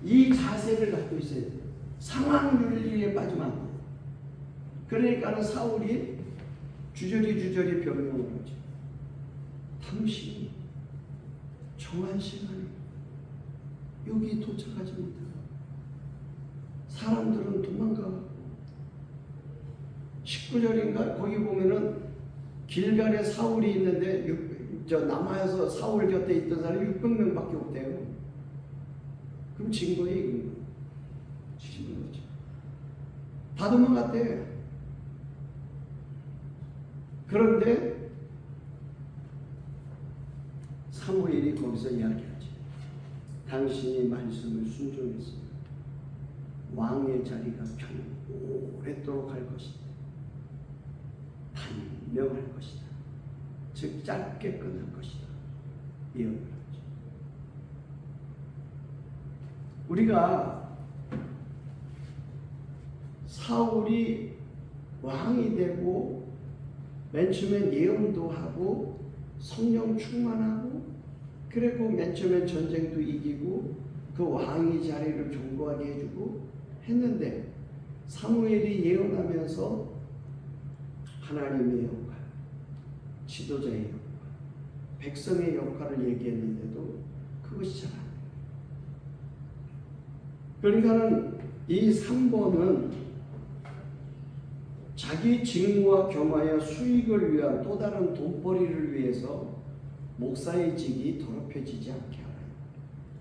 [SPEAKER 4] 이 자세를 갖고 있어야 돼요. 상황윤리에 빠지면 안 돼요. 그러니까는 사울이 주저리 변명을 하죠. 당신이 정한 시간에 여기 도착하지 못하고 사람들은 도망가고 19절인가 거기 보면은 길갈에 사울이 있는데 남아에서 사울 곁에 있던 사람이 600명밖에 없대요. 그럼 진 거예요, 이긴 거예요? 진 거죠. 다 도망갔대. 그런데 사무엘이 거기서 이야기하지. 당신이 말씀을 순종했으면 왕의 자리가 오랫도록 할 것이다. 반명할 것이다. 즉 짧게 끝날 것이다. 예언을 하죠. 우리가 사울이 왕이 되고 맨 처음엔 예언도 하고 성령 충만하고 그리고 맨 처음엔 전쟁도 이기고 그 왕의 자리를 견고하게 해주고 했는데 사무엘이 예언하면서 하나님의 역할, 지도자의 역할, 백성의 역할을 얘기했는데도 그것이 잘 안 돼요. 그러니까는 이 3번은 자기 직무와 겸하여 수익을 위한 또 다른 돈벌이를 위해서 목사의 직이 더럽혀지지 않게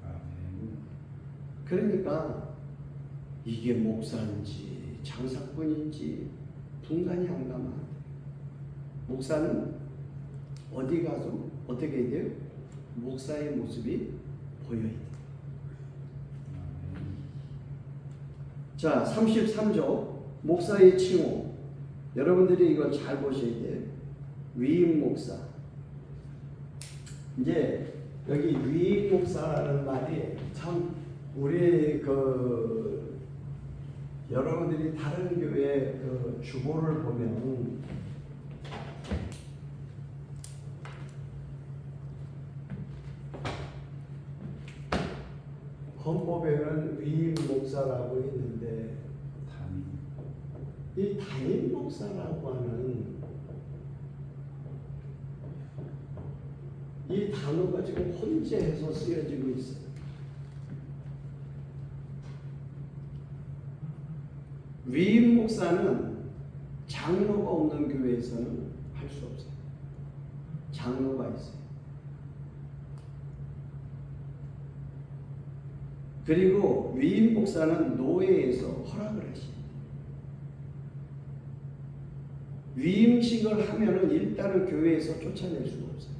[SPEAKER 4] 하라. 그러니까 이게 목사인지 장사꾼인지 분간이 안 가면 안 돼요. 목사는 어디 가서 어떻게 해야 돼요? 목사의 모습이 보여야 돼요. 자, 33조 목사의 칭호. 여러분들이 이걸 잘 보셔야 돼요. 위임 목사. 이제 여기 위임 목사라는 말이 참 우리 여러분들이 다른 교회 그 주보를 보면 헌법에는 위임 목사라고 있는데 이 담임 목사라고 하는 이 단어가 지금 혼재해서 쓰여지고 있어요. 위임 목사는 장로가 없는 교회에서는 할 수 없어요. 장로가 있어요. 그리고 위임 목사는 노예에서 허락을 하십니다. 위임식을 하면은 일단은 교회에서 쫓아낼 수가 없어요.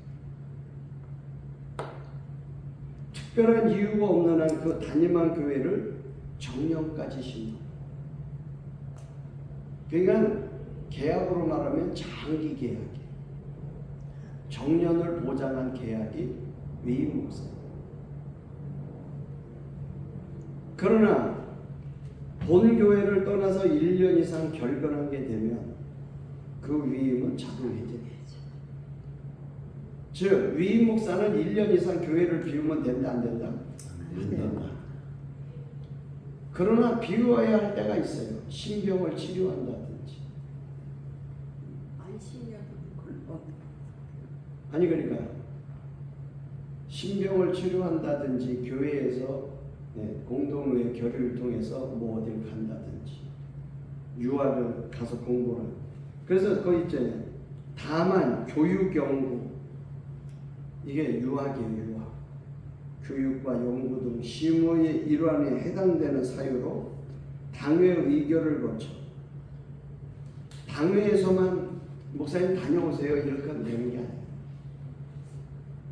[SPEAKER 4] 특별한 이유가 없는 한 그 담임한 교회를 정년까지 신고. 그러니까 계약으로 말하면 장기 계약이에요. 정년을 보장한 계약이 위임 목사예요. 그러나 본 교회를 떠나서 1년 이상 결근하게 되면 그 위임은 자동 해제돼야죠. 즉 위임 목사는 1년 이상 교회를 비우면 된다 안 된다? 안 된다. 그러나 비워야 할 때가 있어요. 신병을 치료한다든지.
[SPEAKER 3] 안심이라도 걸로.
[SPEAKER 4] 아니 그러니까 신병을 치료한다든지 교회에서 공동의 교류를 통해서 뭐 어딜 간다든지 유학을 가서 공부를 그래서 거기 있잖아요. 다만 교육 연구 이게 유학이에요. 유학 교육과 연구 등 심의의 일환에 해당되는 사유로 당회 의결을 거쳐 당회에서만 목사님 다녀오세요 이렇게 되는 게 아니에요.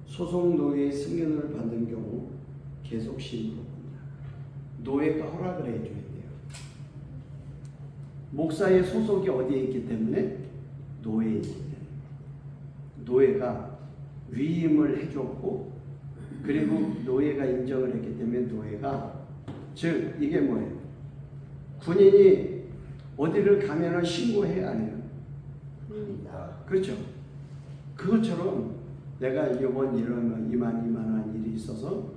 [SPEAKER 4] 소속 노예의 승인을 받는 경우 계속 심의로 노예가 허락을 해줘야 돼요. 목사의 소속이 어디에 있기 때문에 노예에 있기 때문에 노예가 위임을 해줬고 그리고 노예가 인정을 했기 때문에 노예가 즉 이게 뭐예요? 군인이 어디를 가면은 신고해야 안 해요? 그렇죠. 그것처럼 내가 이번 이러면 이만한 일이 있어서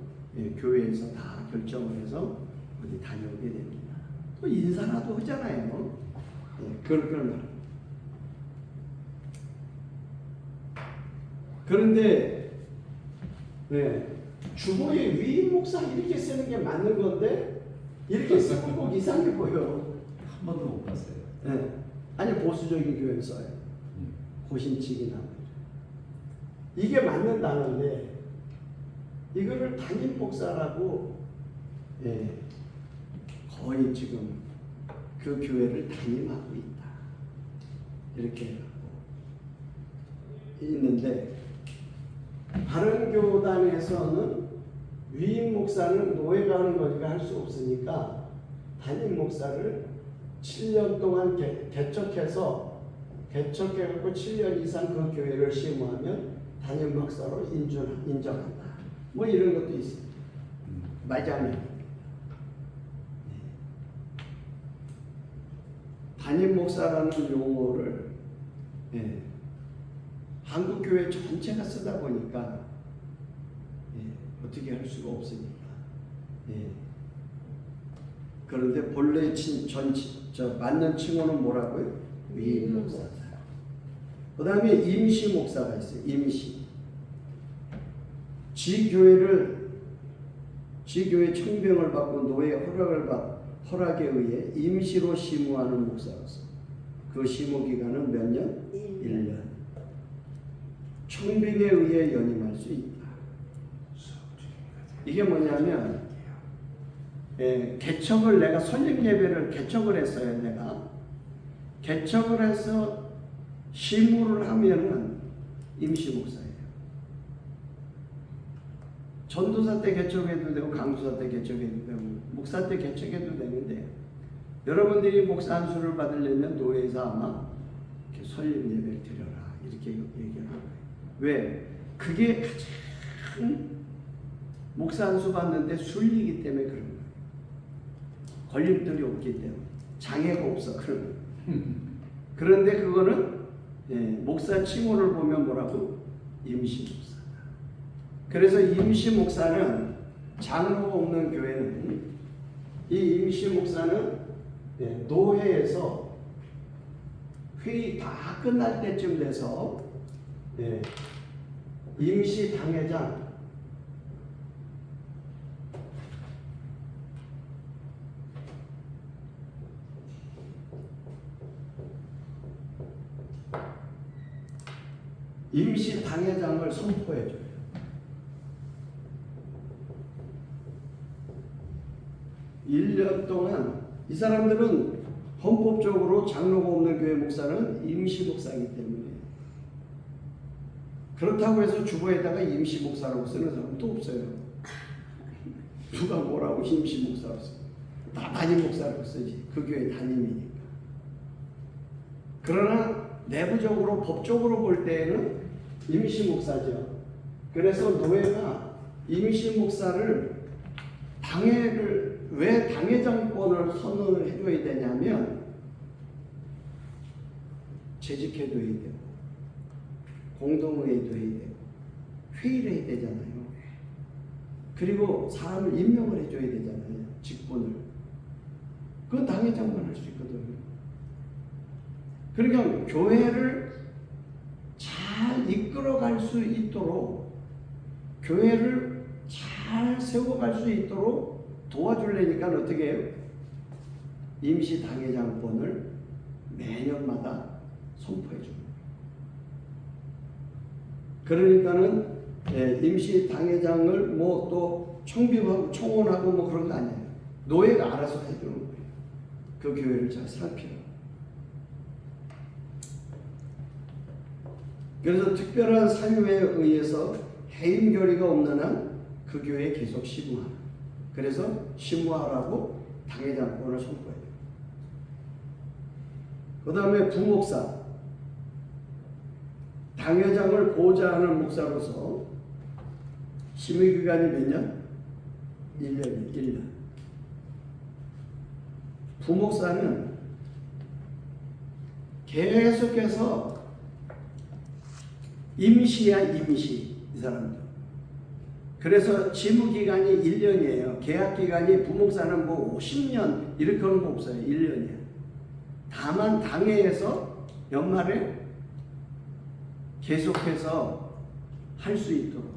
[SPEAKER 4] 교회에서 다 결정을 해서 어디 다녀오게 됩니다. 또 인사라도 하잖아요. 그걸 말합니다. 그런데 주보에 위임 목사 이렇게 쓰는 게 맞는 건데 이렇게 쓰면 꼭 이상해 보여.
[SPEAKER 5] 한 번도 못 봤어요.
[SPEAKER 4] 아니 보수적인 교회 써요. 고신칙이나 이게 맞는 단어인데 이거를 담임 목사라고 거의 지금 그 교회를 담임하고 있다 이렇게 있는데 다른 교단에서는 위임 목사는 노예가 하는 거니까 할 수 없으니까 담임 목사를 7년 동안 개척해갖고 7년 이상 그 교회를 심호하면 담임 목사로 인정한다. 뭐 이런 것도 있습니다. 맞아요. 담임 목사라는 용어를 한국 교회 전체가 쓰다 보니까 어떻게 할 수가 없으니까. 그런데 본래 맞는 칭호는 뭐라고요? 위임 목사다. 그 다음에 임시 목사가 있어요. 임시. 지교회 청병을 받고 노예 허락에 의해 임시로 심우하는 목사로서 그 심우 기간은 몇 년? 1년. 청빙에 의해 연임할 수 있다. 이게 뭐냐면 개척을 내가 설립 예배를 개척을 했어요. 내가 개척을 해서 심우를 하면은 임시 목사예요. 전도사 때 개척해도 되고 강도사 때 개척해도 되고 목사 때 개척해도 되는데 여러분들이 목사 안수를 받으려면 노예에서 아마 이렇게 설립 예배를 드려라 이렇게 얘기를 하는 거예요. 왜? 그게 가장 목사 안수 받는데 순리이기 때문에 그런 거예요. 걸림돌이 없기 때문에 장애가 없어 그런 거예요. 그런데 그거는 목사 칭호를 보면 뭐라고? 임시 목사다. 그래서 임시 목사는 장로가 없는 교회는 이 임시 목사는 노회에서 회의 다 끝날 때쯤 돼서 임시 당회장 임시 당회장을 선포해줘요. 일 년 동안 이 사람들은 헌법적으로 장로가 없는 교회 목사는 임시 목사이기 때문에 그렇다고 해서 주보에다가 임시 목사라고 쓰는 사람도 없어요. 누가 뭐라고 임시 목사라고 써? 다 담임 목사라고 쓰지. 그 교회 담임이니까. 그러나 내부적으로 법적으로 볼 때에는 임시 목사죠. 그래서 노예가 임시 목사를 왜 당회장권을 선언을 해줘야 되냐면 재직해도 해야 되고 공동회의도 해야 되고 회의를 해야 되잖아요. 그리고 사람을 임명을 해줘야 되잖아요. 직분을. 그건 당회장만 할 수 있거든요. 그러니까 교회를 잘 이끌어갈 수 있도록 교회를 잘 세워갈 수 있도록 도와주려니까 어떻게 해요? 임시 당회장권을 매년마다 선포해 줍니다. 그러니까는 임시 당회장을 뭐 또 총비하고 총원하고 뭐 그런 거 아니에요. 노예가 알아서 해주는 거예요. 그 교회를 잘 살피고. 그래서 특별한 사유에 의해서 해임 결의가 없는 한 그 교회에 계속 심무하라. 그래서 심무하라고 당회장권을 선포해요. 그 다음에 부목사. 당회장을 보좌하는 목사로서 심의기간이 몇 년? 1년이에요. 1년. 부목사는 계속해서 임시야, 임시. 이 사람들. 그래서 지무기간이 1년이에요. 계약기간이 부목사는 뭐 50년 이렇게 하는 거 없어요. 1년이에요. 다만 당회에서 연말에 계속해서 할 수 있도록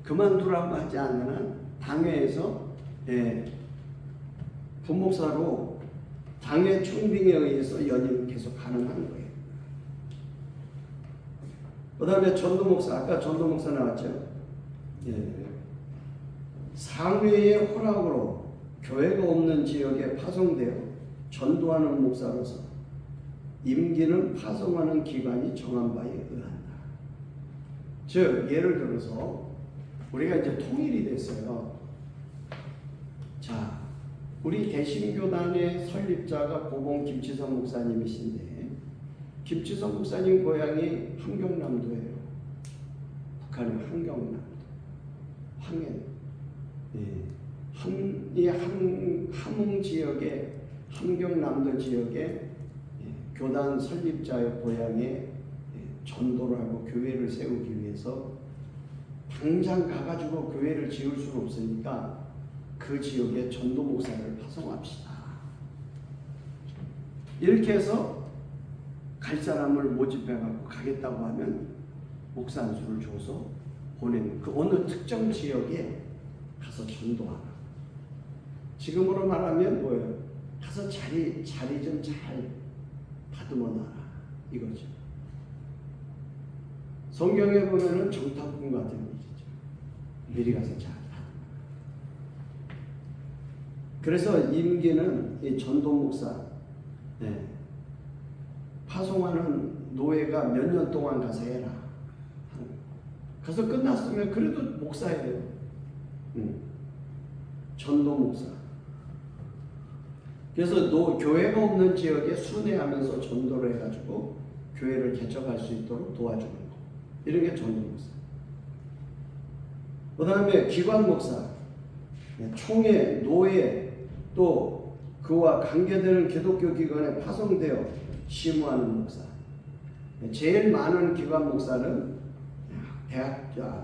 [SPEAKER 4] 그만두라고 하지 않는 한 당회에서 부목사로 당회 총빙에 의해서 연임 계속 가능한 거예요. 그 다음에 전도목사, 아까 전도목사 나왔죠? 상회의 허락으로 교회가 없는 지역에 파송되어 전도하는 목사로서 임기는 파송하는 기관이 정한 바에 의한다. 즉 예를 들어서 우리가 이제 통일이 됐어요. 자, 우리 대신교단의 설립자가 고봉 김치성 목사님이신데 김치성 목사님 고향이 함경남도예요. 북한의 함경남도. 황해. 함흥 지역의 함경남도 지역의 교단 설립자의 고향에 전도를 하고 교회를 세우기 위해서 당장 가가지고 교회를 지을 수는 없으니까 그 지역에 전도 목사를 파송합시다. 이렇게 해서 갈 사람을 모집해갖고 가겠다고 하면 목사 한 수를 줘서 보내는 그 어느 특정 지역에 가서 전도하라. 지금으로 말하면 뭐예요? 가서 자리 좀 잘 다듬어 놔라 이거죠. 성경에 보면은 정탐꾼 같은 일이죠. 미리 가서 잘 다듬어. 그래서 임기는 이 전도 목사 파송하는 노예가 몇 년 동안 가서 해라. 가서 끝났으면 그래도 목사예요. 전도 목사. 그래서 교회가 없는 지역에 순회하면서 전도를 해가지고 교회를 개척할 수 있도록 도와주는 거. 이런 게 전도 목사. 그 다음에 기관 목사. 총회, 노예, 또 그와 관계되는 기독교 기관에 파송되어 심우하는 목사. 제일 많은 기관 목사는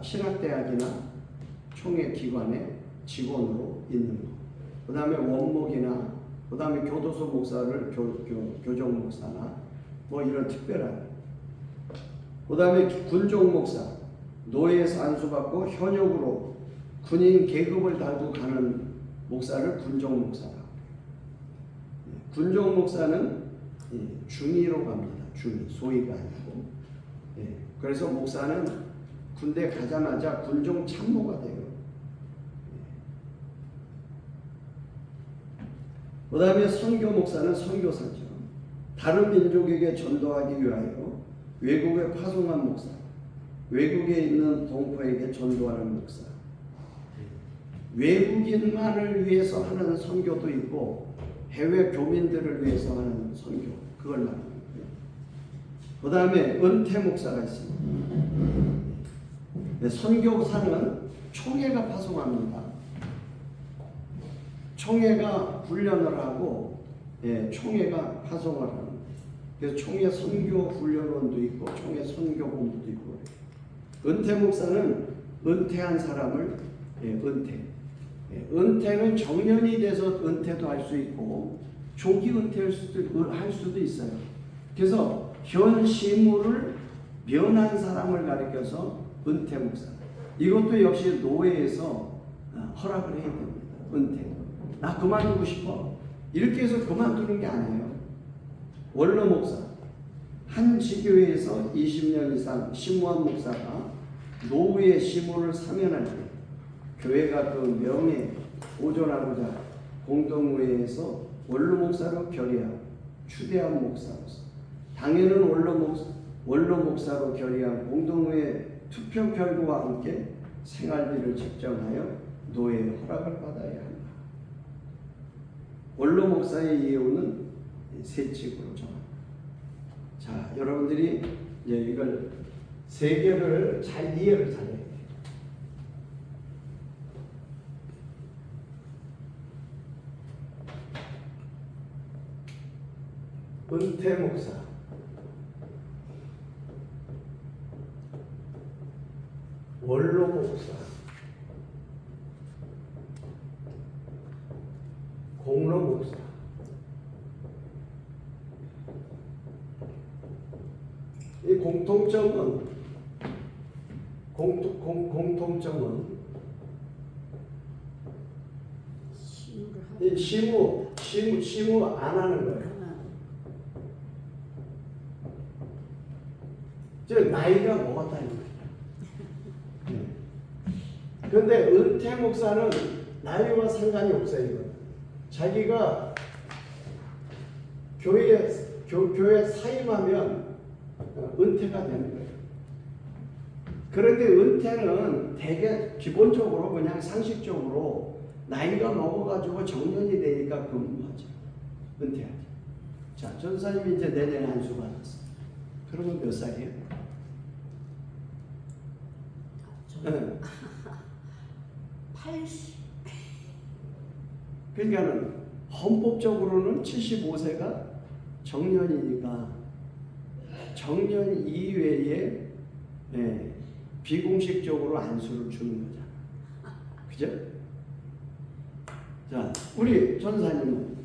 [SPEAKER 4] 신학대학이나 총회 기관의 직원으로 있는 거. 그 다음에 원목이나 그 다음에 교도소 목사를 교정 목사나 뭐 이런 특별한. 그 다음에 군종 목사, 노예에서 안수받고 현역으로 군인 계급을 달고 가는 목사를 군종 목사라고. 군종 목사는 중위로 갑니다. 중위, 소위가 아니고. 그래서 목사는 군대 가자마자 군종 참모가 돼요. 그 다음에 선교 목사는 선교사죠. 다른 민족에게 전도하기 위하여 외국에 파송한 목사, 외국에 있는 동포에게 전도하는 목사. 외국인만을 위해서 하는 선교도 있고 해외 교민들을 위해서 하는 선교, 그걸 말합니다. 그 다음에 은퇴 목사가 있습니다. 선교사는 총회가 파송합니다. 총회가 훈련을 하고 총회가 파송을 하는 거예요. 그래서 총회 선교 훈련원도 있고 총회 선교 본부도 있고. 은퇴 목사는 은퇴한 사람을 은퇴는 정년이 돼서 은퇴도 할 수 있고 조기 은퇴할 수도 있어요. 그래서 현 시무를 면한 사람을 가리켜서 은퇴 목사. 이것도 역시 노회에서 허락을 해야 됩니다. 은퇴. 나 그만두고 싶어. 이렇게 해서 그만두는 게 아니에요. 원로 목사. 한 지교회에서 20년 이상 심무한 목사가 노후의 시무를 사면할 때 교회가 그 명예 보존하고자 공동회에서 원로 목사로 결의하고 추대한 목사로서 당연은 원로 목사로 결의한 공동회 투표 결과와 함께 생활비를 책정하여 노예의 허락을 받아야 한다. 원로 목사의 예우는 세칙으로 정합니다. 자, 여러분들이 이제 이걸 세 개를 잘 이해를 잘해야 돼요. 은퇴 목사, 원로 목사, 공로 목사, 이 공통점은
[SPEAKER 3] 시무를 하고
[SPEAKER 4] 이 시무 안 하는 거예요. 즉 나이가 먹었다는 거예요. 그런데 은퇴 목사는 나이와 상관이 없어요. 이거. 자기가 교회에 사임하면 은퇴가 되는 거예요. 그런데 은퇴는 대개 기본적으로 그냥 상식적으로 나이가 먹어가지고 정년이 되니까 근무하죠. 은퇴하죠. 자, 전사님이 이제 내년에 안수 받았어. 그러면 몇 살이에요? 네.
[SPEAKER 3] 80.
[SPEAKER 4] 그러니까는 헌법적으로는 75세가 정년이니까 정년 이외에 비공식적으로 안수를 주는 거잖아. 그죠? 자, 우리 전사님은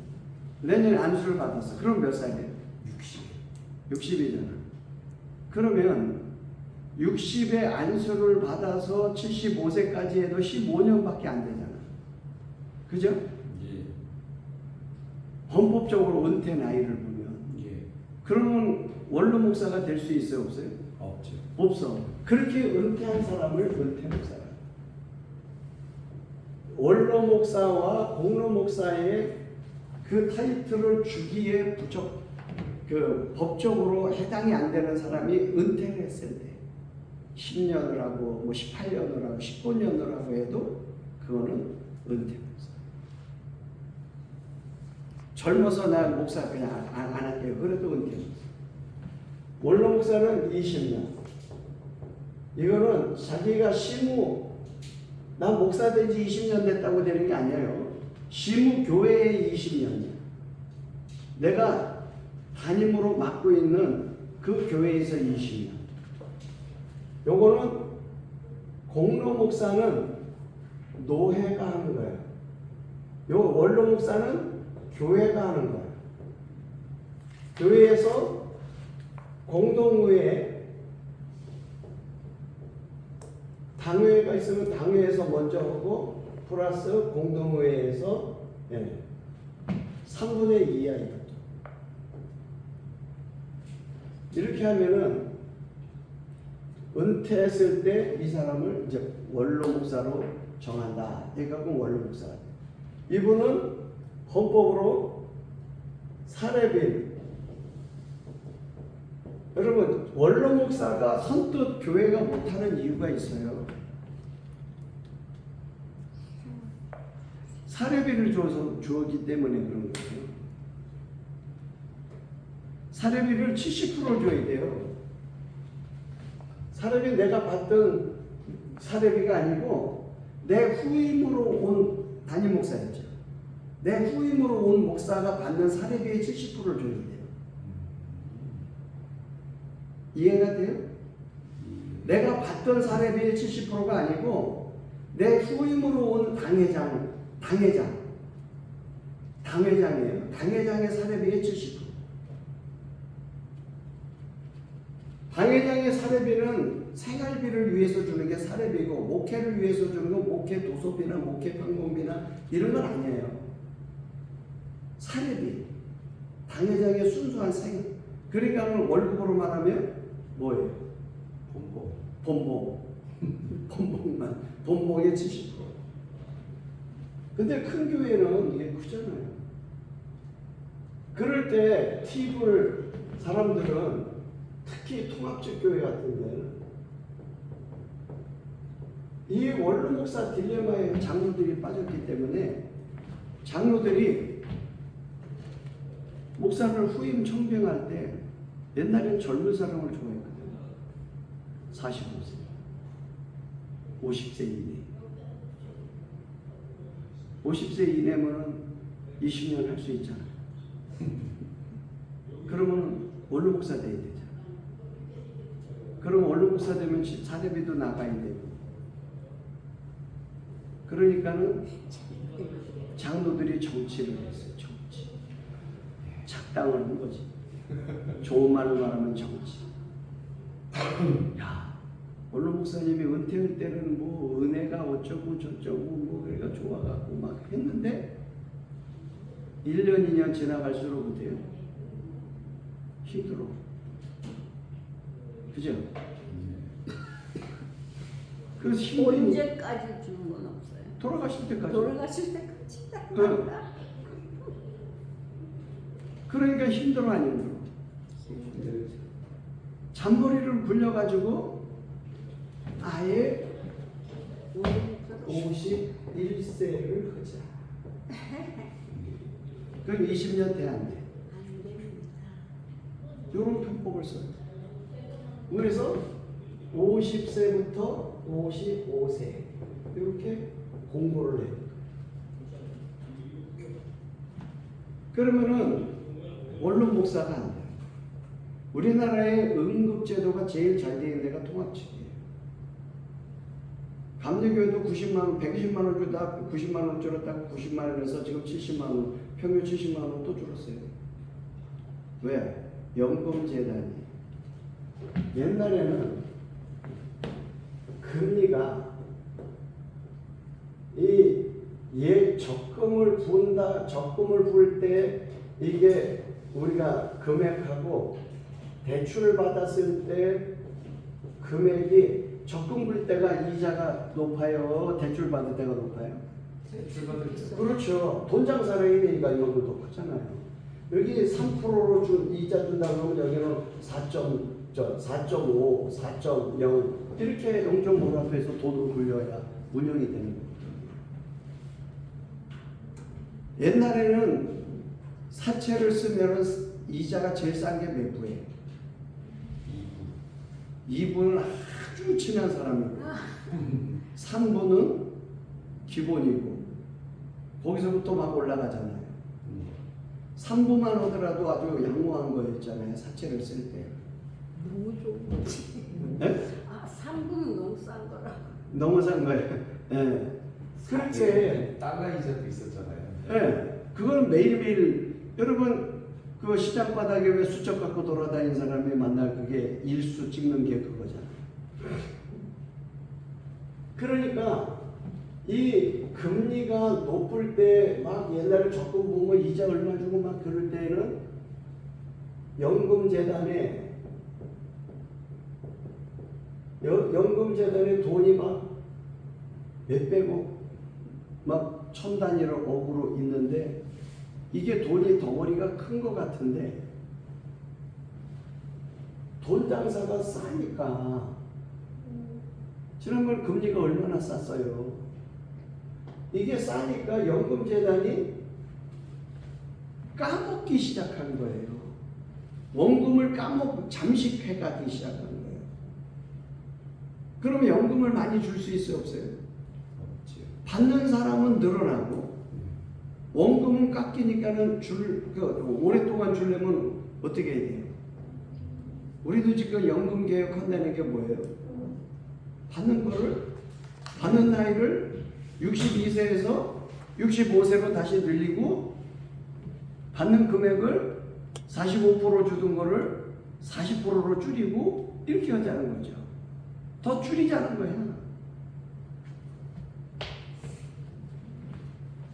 [SPEAKER 4] 내년에 안수를 받았어. 그럼 몇 살이에요? 60이잖아. 그러면 60에 안수를 받아서 75세까지 해도 15년밖에 안 되잖아. 그죠?
[SPEAKER 2] 예.
[SPEAKER 4] 헌법적으로 은퇴 나이를 보면.
[SPEAKER 2] 예.
[SPEAKER 4] 그러면 원로 목사가 될 수 있어요? 없어요?
[SPEAKER 2] 없죠.
[SPEAKER 4] 없어. 그렇게 은퇴한 사람을 은퇴 목사라. 원로 목사와 공로 목사의 그 타이틀을 주기에 법적으로 해당이 안 되는 사람이 은퇴를 했을 때 10년을 하고 뭐 18년을 하고 19년을 하고 해도 그거는 은퇴 목사. 젊어서 나 목사 그냥 안 할게요. 그래도 은퇴 목사. 원로 목사는 20년. 이거는 자기가 나 목사 된 지 20년 됐다고 되는 게 아니에요. 시무 교회에 20년이야. 내가 담임으로 맡고 있는 그 교회에서 20년. 요거는 공로 목사는 노회가 하는 거예요. 요 원로 목사는 교회가 하는 거예요. 교회에서 공동회에 당회가 있으면 당회에서 먼저 하고 플러스 공동회에서 3분의 2 이하 이것도. 이렇게 하면은 은퇴했을 때 이 사람을 이제 원로 목사로 정한다. 그러니까 원로 목사가 돼. 이분은 헌법으로 사례빈. 여러분 원로 목사가 선뜻 교회가 못하는 이유가 있어요. 사례비를 주었기 때문에 그런 거예요. 사례비를 70%를 줘야 돼요. 사례비 내가 받던 사례비가 아니고 내 후임으로 온 담임 목사였죠. 내 후임으로 온 목사가 받는 사례비의 70%를 줘야 돼요. 이해가 돼요? 내가 받던 사례비의 70%가 아니고 내 후임으로 온 당회장이에요. 당회장의 사례비의 70%. 당회장의 사례비는 생활비를 위해서 주는 게 사례비고, 목회를 위해서 주는 건 목회 도서비나 목회 방송비나 이런 건 아니에요. 사례비, 당회장의 순수한 생활. 그러니까 월급으로 말하면 뭐예요? 본봉. 본봉만. 본봉의 70%. 근데 큰 교회는 이게 크잖아요. 그럴 때 팁을 사람들은, 특히 통합적 교회 같은 데는 이 원로 목사 딜레마에 장로들이 빠졌기 때문에 장로들이 목사를 후임 청빙할 때 옛날엔 젊은 사람을 좋아했거든요. 45세, 50세 이내. 50세 이내면은 20년 할 수 있잖아. 그러면 원로 목사 돼야 되잖아. 그럼 원로 목사 되면 사례비도 나가야 되고. 그러니까는 장로들이 정치를 했어요. 정치. 작당을 한 거지. 좋은 말로 말하면 정치. 야, 원로 목사님이 은퇴할 때는 뭐 은혜가 어쩌고 저쩌고 뭐 그래가 좋아갖고 막 했는데 1년 2년 지나갈수록 어때요? 힘들어. 그죠? 그래서 힘들어.
[SPEAKER 3] 언제까지 주는 건 없어요.
[SPEAKER 4] 돌아가실 때까지.
[SPEAKER 3] 돌아가실 때까지.
[SPEAKER 4] 응. 그러니까 힘들어 안 힘들어? 잔머리를 굴려가지고 아예 51세를 하자. 그럼 20년 돼 안 돼?
[SPEAKER 3] 안 됩니다.
[SPEAKER 4] 이런 편법을 써요. 그래서 50세부터 55세 이렇게 공부를 해요. 그러면은 원로 목사가 안 돼요. 우리나라의 응급제도가 제일 잘 되는 데가 통합측이에요. 감리교회도 90만 원, 120만 원 주다 90만 원 줄었다고 90만 원에서 지금 70만 원, 평균 70만 원 또 줄었어요. 왜? 연금재단이 옛날에는 금리가 적금을 부은다, 적금을 부을 때 이게 우리가 금액하고 대출을 받았을 때 금액이 적금 부을 때가 이자가 높아요, 대출 받을 때가 높아요?
[SPEAKER 5] 대출 받을 때.
[SPEAKER 4] 그렇죠. 돈 장사를 해니까 이것도 더 크잖아요. 여기 3%로 준 이자 준다 그러면 여기는 4.5, 4.0 이렇게 0.5라고 해서 돈을 굴려야 운영이 되는 거예요. 옛날에는 사채를 쓰면 이자가 제일 싼 게 몇 부예요? 2부는 아주 친한 사람이고 3부는 기본이고 거기서부터 막 올라가잖아요. 3부만 하더라도 아주 양호한 거였잖아요. 사채를 쓸 때.
[SPEAKER 3] 너무 좋은 거지.
[SPEAKER 4] 네?
[SPEAKER 3] 아, 3분은 너무 싼 거라.
[SPEAKER 4] 너무 싼 거예요. 네. 그렇게
[SPEAKER 5] 달러 이자도 있었잖아요.
[SPEAKER 4] 네. 그건 매일매일 여러분 그 시장 바닥에 왜 수첩 갖고 돌아다니는 사람이 만날 그게 일수 찍는 게 그거잖아요. 그러니까 이 금리가 높을 때 막 옛날에 적금 보면 이자 얼마 주고 막 그럴 때는 연금재단에 돈이 막 몇백억 막 천 단위로 억으로 있는데 이게 돈이 덩어리가 큰 것 같은데 돈 장사가 싸니까 지난번 금리가 얼마나 쌌어요. 이게 싸니까 연금재단이 까먹기 시작한 거예요. 원금을 잠식해가기 시작한 거예요. 그러면 연금을 많이 줄 수 있어요, 없어요? 받는 사람은 늘어나고 원금은 깎이니까는 오랫동안 주려면 어떻게 해야 돼요? 우리도 지금 연금 개혁한다는 게 뭐예요? 받는 나이를 62세에서 65세로 다시 늘리고 받는 금액을 45% 주던 거를 40%로 줄이고 이렇게 하자는 거죠. 더 줄이자는 거야.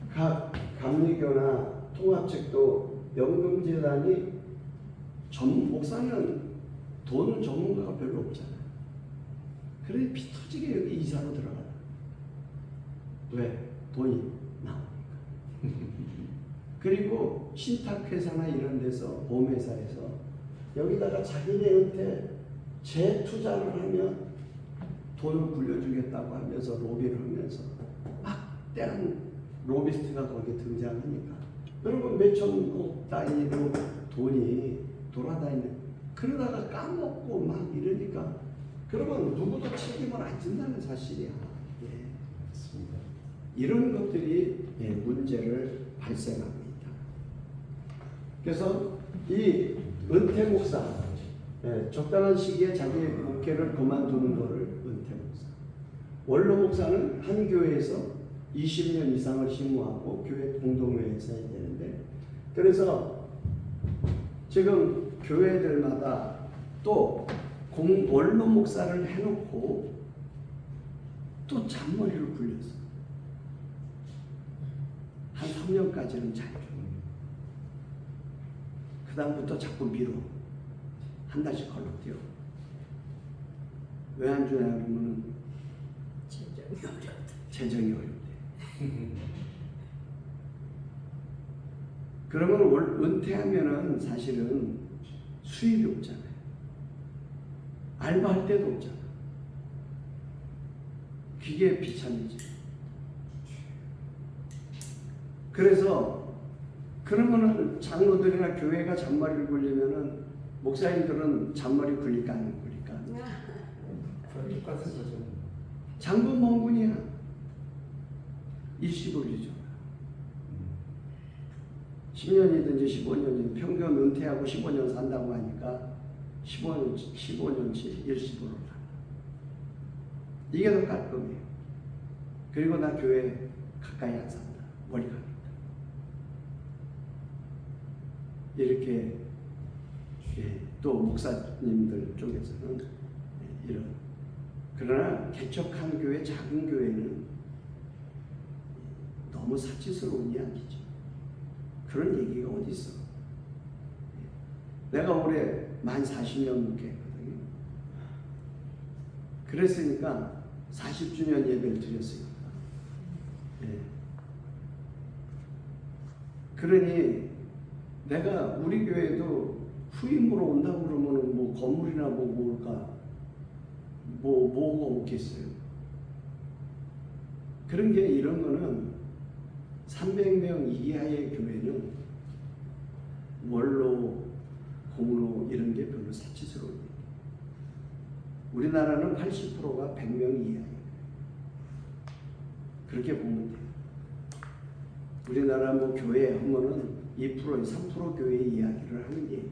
[SPEAKER 4] 각 감리교나 통합책도 연금재단이 목사는 돈 전문가가 별로 없잖아요. 그래 피 터지게 여기 이사로 들어가요. 왜? 돈이 나오니까. 그리고 신탁회사나 이런 데서 보험회사에서 여기다가 자기네한테 재투자를 하면 돈을 굴려주겠다고 하면서 로비를 하면서 막대한 로비스트가 거기에 등장하니까 여러분 몇천억 단위로 돈이 돌아다니는 그러다가 까먹고 막 이러니까 그러면 누구도 책임을 안 진다는 사실이야. 예.
[SPEAKER 5] 맞습니다.
[SPEAKER 4] 이런 것들이 문제를 발생합니다. 그래서 이 은퇴 목사 적당한 시기에 자기 목회를 그만두는 것을 은퇴 목사. 원로 목사는 한 교회에서 20년 이상을 심무하고 교회 공동회에서 해야 되는데 그래서 지금 교회들마다 또 원로 목사를 해놓고 또 잔머리를 굴려서 한 3년까지는 잘 줘. 그 다음부터 자꾸 미뤄. 한 달씩 걸러뛰어. 왜 안 주냐 그러면
[SPEAKER 3] 재정이 어렵다.
[SPEAKER 4] 재정이 어렵대. 그러면 은퇴하면은 사실은 수입이 없잖아요. 알바할 때도 없잖아. 기계에 비참해지. 그래서 그러면은 장로들이나 교회가 잔머리를 굴리면은 목사님들은 잔머리 굴릴까 안 굴릴까?
[SPEAKER 5] 그건 똑같은 거죠.
[SPEAKER 4] 장군 멍군이야. 일시불이죠. 10년이든지 15년이든 평균 은퇴하고 15년 산다고 하니까 15년치 일시불로 다. 이게 더 깔끔해요. 그리고 나 교회 가까이 안 산다. 멀리 가니까. 이렇게 또 목사님들 쪽에서는 이런. 그러나 개척한 교회, 작은 교회는 너무 사치스러운 이야기죠. 그런 얘기가 어디 있어? 내가 올해 만 40년 목회했거든요. 그랬으니까 40주년 예배를 드렸으니까. 그러니 내가 우리 교회도 후임으로 온다고 그러면은 뭐 건물이나 뭐 뭘까? 뭐가 없겠어요. 그런 게 이런 거는 300명 이하의 교회는 원로, 공로 이런 게 별로 사치스러운 얘기예요. 우리나라는 80%가 100명 이하예요. 그렇게 보면 돼요. 우리나라 뭐 교회 하면은 2%, 3% 교회 이야기를 하는 얘기예요.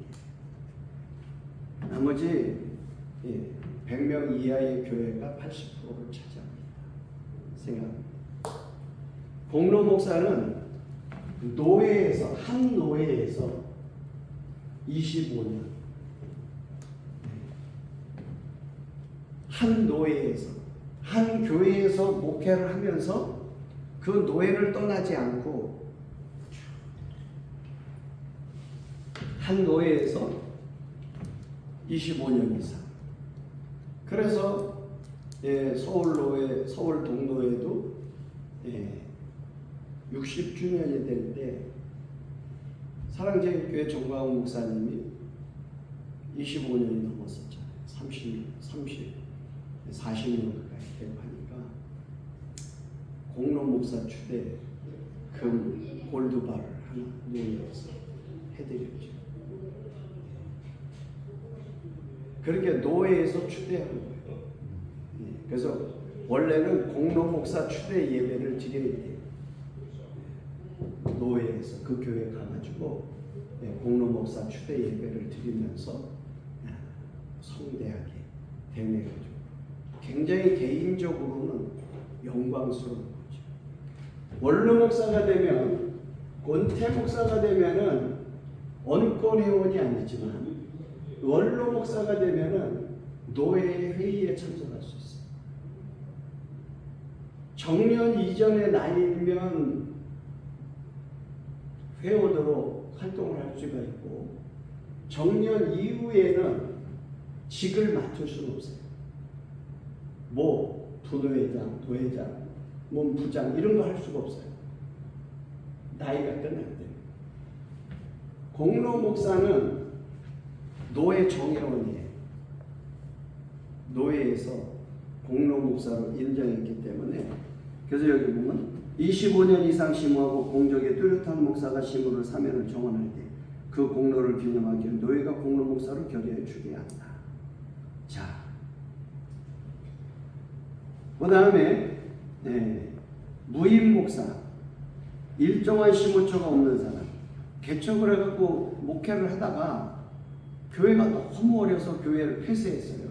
[SPEAKER 4] 나머지 100명 이하의 교회가 80%를 차지합니다. 생각합니다. 공로 목사는 노회에서 한 노회에서 25년 한 노회에서 한 교회에서 목회를 하면서 그 노회를 떠나지 않고 한 노회에서 25년 이상. 그래서 서울 동노회도 60주년이 될 때 사랑제일교회 정광훈 목사님이 25년이 넘었었잖아요. 40년 가까이 되고 하니까 공로 목사 추대 금 골드바를 하나 노예에서 해드렸죠. 그렇게 노예에서 추대한 거예요. 그래서 원래는 공로 목사 추대 예배를 드려야 돼요. 노예에서 그 교회 가가지고 공로 목사 추대 예배를 드리면서 성대하게 대내가지고 굉장히 개인적으로는 영광스러운 거죠. 원로 목사가 되면 권태 목사가 되면은 언권 회원이 아니지만 원로 목사가 되면은 노예 회의에 참석할 수 있어요. 정년 이전의 나이면 회원으로 활동을 할 수가 있고 정년 이후에는 직을 맡을 수는 없어요. 뭐 부노회장, 도회장, 뭐 부장 이런 거 할 수가 없어요. 나이가 끝날 때. 공로 목사는 노회 정회원이에요. 노회에서 공로 목사로 인정했기 때문에 그래서 여기 보면 25년 이상 심호하고 공적에 뚜렷한 목사가 심호를 사면을 정원할 때 그 공로를 기념하기 위해 노회가 공로 목사로 결의해 주게 한다. 자, 그 다음에 무임 목사, 일정한 심호처가 없는 사람, 개척을 해갖고 목회를 하다가 교회가 너무 어려서 교회를 폐쇄했어요.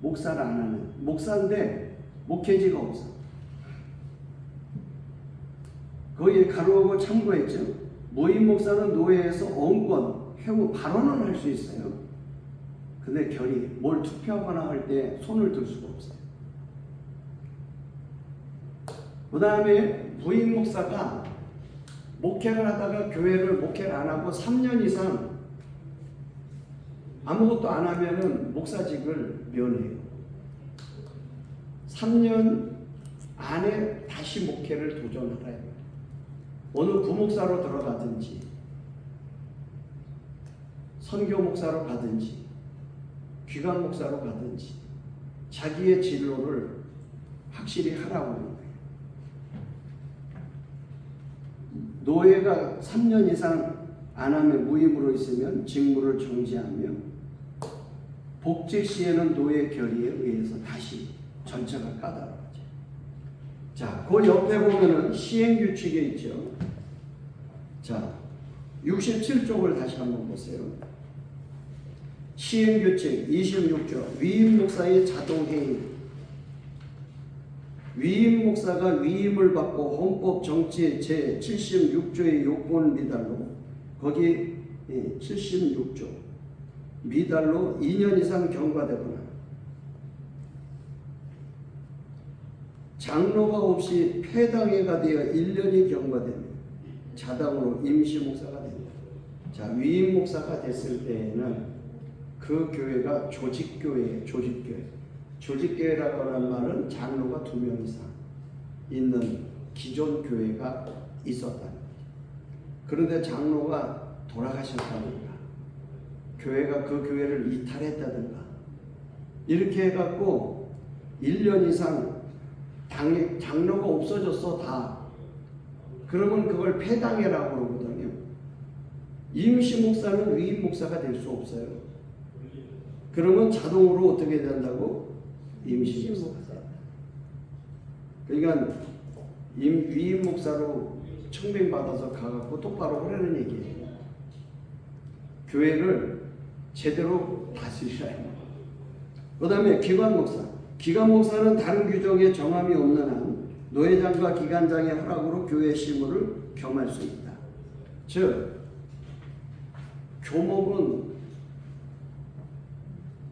[SPEAKER 4] 목사를 안 하는 목사인데 목회지가 없어. 거기에 가로하고 참고했죠. 무임 목사는 노회에서 언권, 회무 발언은 할 수 있어요. 근데 결의, 뭘 투표하거나 할 때 손을 들 수가 없어요. 그 다음에 무임 목사가 목회를 하다가 교회를 목회를 안 하고 3년 이상 아무것도 안 하면은 목사직을 면해요. 3년 안에 다시 목회를 도전하라. 어느 부목사로 들어가든지 선교 목사로 가든지 귀관 목사로 가든지 자기의 진로를 확실히 하라고 하는 거예요. 노예가 3년 이상 안 하면 무임으로 있으면 직무를 정지하며 복직 시에는 노예 결의에 의해서 다시 전체가 까다로워져. 자, 그 옆에 보면은 시행규칙에 있죠. 자, 67쪽을 다시 한번 보세요. 시행규칙 26조 위임 목사의 자동해임. 위임 목사가 위임을 받고 헌법 정치 제 76조의 요건 미달로 거기 76조 미달로 2년 이상 경과되거나 장로가 없이 폐당회가 되어 1년이 경과되면 자당으로 임시 목사가 됩니다. 자, 위임 목사가 됐을 때에는 그 교회가 조직교회예요. 조직교회. 조직교회라고 하는 말은 장로가 2명 이상 있는 기존 교회가 있었다는 거죠. 그런데 장로가 돌아가셨다든가 교회가 그 교회를 이탈했다든가 이렇게 해갖고 1년 이상 장로가 없어졌어 다. 그러면 그걸 폐당회라고 그러거든요. 임시 목사는 위임 목사가 될 수 없어요. 그러면 자동으로 어떻게 된다고? 임시 목사. 그러니까 위임 목사로 청빙받아서 가갖고 똑바로 하라는 얘기예요. 교회를 제대로 다스리라. 그 다음에 기관 목사. 기관 목사는 다른 규정에 정함이 없는 한 노회장과 기관장의 허락으로 교회 실무를 겸할 수 있다. 즉 교목은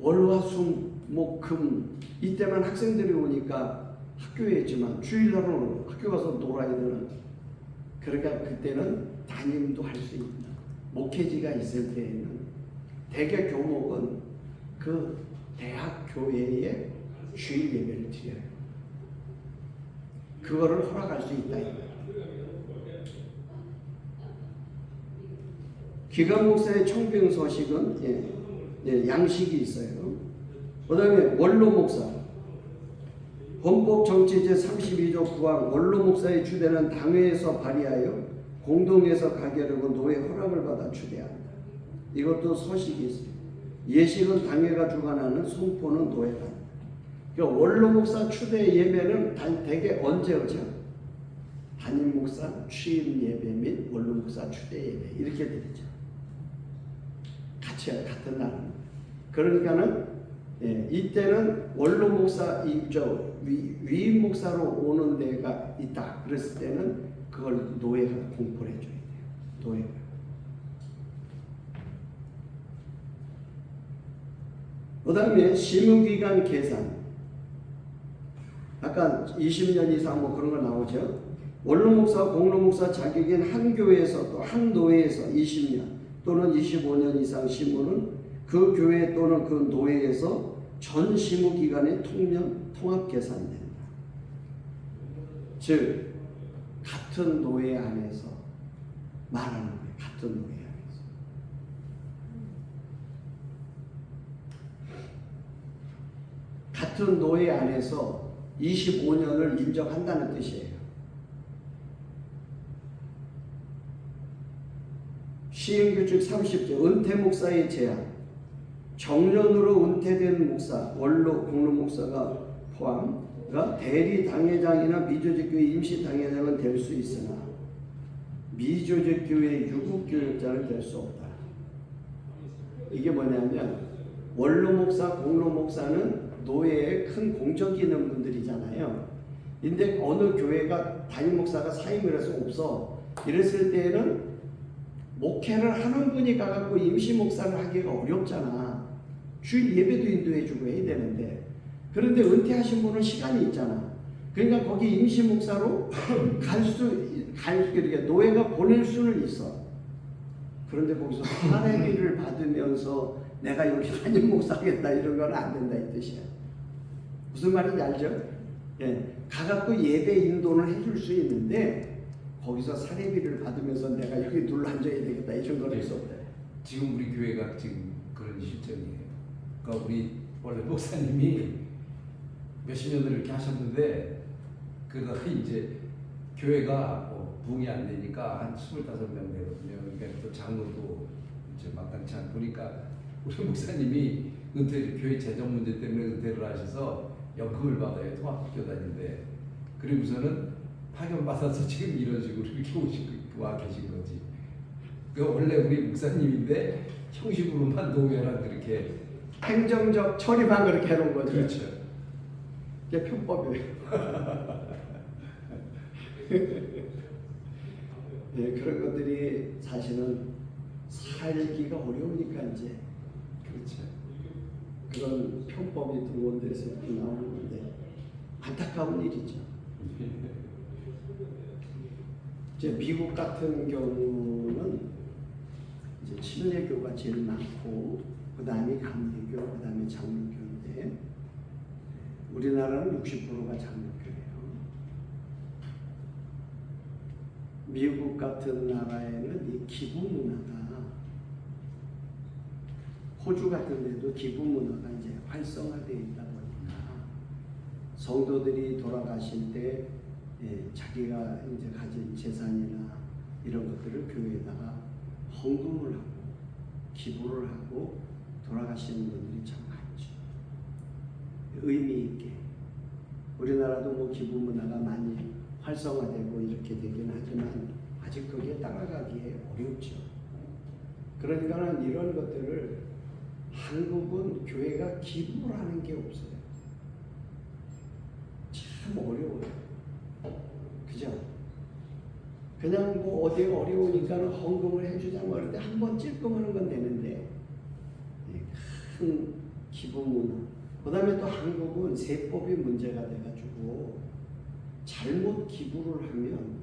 [SPEAKER 4] 월화수목금 이때만 학생들이 오니까 학교에 있지만 주일날은 학교 가서 놀아야 되는, 그러니까 그때는 담임도 할 수 있는 목회지가 있을 때에는 대개 교목은 그 대학 교회에 주일 예배를 드려요. 그거를 허락할 수 있다. 기관 목사의 청빙 서식은 양식이 있어요. 그 다음에 원로 목사. 헌법 정치 제32조 9항 원로 목사의 추대는 당회에서 발의하여 공동에서 가결하고 노회 허락을 받아 추대한다. 이것도 서식이 있어요. 예식은 당회가 주관하는 선포는 노회가 한다. 그러니까 원로 목사 추대 예배는 대개 언제 하죠? 담임 목사 취임 예배 및 원로 목사 추대 예배 이렇게 되죠. 같은 날. 그러니까는 이때는 원로 목사 위임 목사로 오는 데가 있다. 그랬을 때는 그걸 노회가 공포를 해줘야 돼요. 노회가. 그 다음에 심의기간 계산. 아까 아까 20년 이상 뭐 그런 거 나오죠. 원로 목사, 공로 목사 자격인 한 교회에서 또 한 노회에서 20년 또는 25년 이상 심으는 그 교회 또는 그 노회에서 전 심의 기간의 통합 계산된다. 즉 같은 노회 안에서 말하는 거예요. 같은 노회 안에서. 같은 노회 안에서 25년을 인정한다는 뜻이에요. 시행규칙 30조 은퇴 목사의 제한. 정년으로 은퇴된 목사, 원로 공로 목사가 포함, 대리 당회장이나 미조직 교회 임시 당회장은 될 수 있으나 미조직 교회 유급 교육자는 될 수 없다. 이게 뭐냐면 원로 목사, 공로 목사는 노예에 큰 공적이 있는 분들이잖아요. 근데 어느 교회가 담임 목사가 사임을 해서 없어. 이랬을 때에는 목회를 하는 분이 가갖고 임시 목사를 하기가 어렵잖아. 주일 예배도 인도해주고 해야 되는데. 그런데 은퇴하신 분은 시간이 있잖아. 그러니까 거기 임시 목사로 이렇게 노예가 보낼 수는 있어. 그런데 거기서 사례비를 받으면서 내가 여기 담임 목사 하겠다 이런 건 안 된다 이 뜻이야. 무슨 말인지 알죠? 예, 가갖고 예배 인도는 해줄 수 있는데 거기서 사례비를 받으면서 내가 여기 눌러 앉아야 되겠다 이런 건 할수 없다.
[SPEAKER 5] 지금 우리 교회가 지금 그런 실정이에요. 그러니까 우리 원래 목사님이 몇십 년을 이렇게 하셨는데 그러다가 이제 교회가 뭐 부흥이 안 되니까 한 25명 되거든요. 그러니까 또 장로도 이제 마땅치 않고 보니까 우리 목사님이 교회 재정 문제 때문에 은퇴를 하셔서 연금을 받아요. 통합학교 다니는데 그리고서는 파견 받아서 지금 이런 식으로 이렇게 와 계신 거지. 그 원래 우리 목사님인데 형식으로만 노회랑 그렇게
[SPEAKER 4] 행정적 처리만 그렇게 해놓은 거죠.
[SPEAKER 5] 그렇죠.
[SPEAKER 4] 이게 편법이에요. 네, 그런 것들이 사실은 살기가 어려우니까 이제
[SPEAKER 5] 그렇죠.
[SPEAKER 4] 그런 편법이 들어온 데서 이렇게 나오는 건데 안타까운 일이죠. 이제 미국 같은 경우는 이제 침례교가 제일 많고 그 다음에 감리교, 그 다음에 장로교인데 우리나라는 60%가 장로교예요. 미국 같은 나라에는 이 기부 문화가 호주 같은 데도 기부 문화가 이제 활성화되어 있다 보니까 성도들이 돌아가실 때 자기가 이제 가진 재산이나 이런 것들을 교회에다가 헌금을 하고 기부를 하고 돌아가시는 분들이 참 많죠. 의미 있게. 우리나라도 뭐 기부 문화가 많이 활성화되고 이렇게 되긴 하지만 아직 거기에 따라가기에 어렵죠. 그러니까 이런 것들을 한국은 교회가 기부를 하는 게 없어요. 참 어려워요. 그죠? 그냥 뭐 어디가 어려우니까 헌금을 해주자고 하는데 한번 찔끔하는 건 되는데 큰 기부 문화. 그 다음에 또 한국은 세법이 문제가 돼가지고 잘못 기부를 하면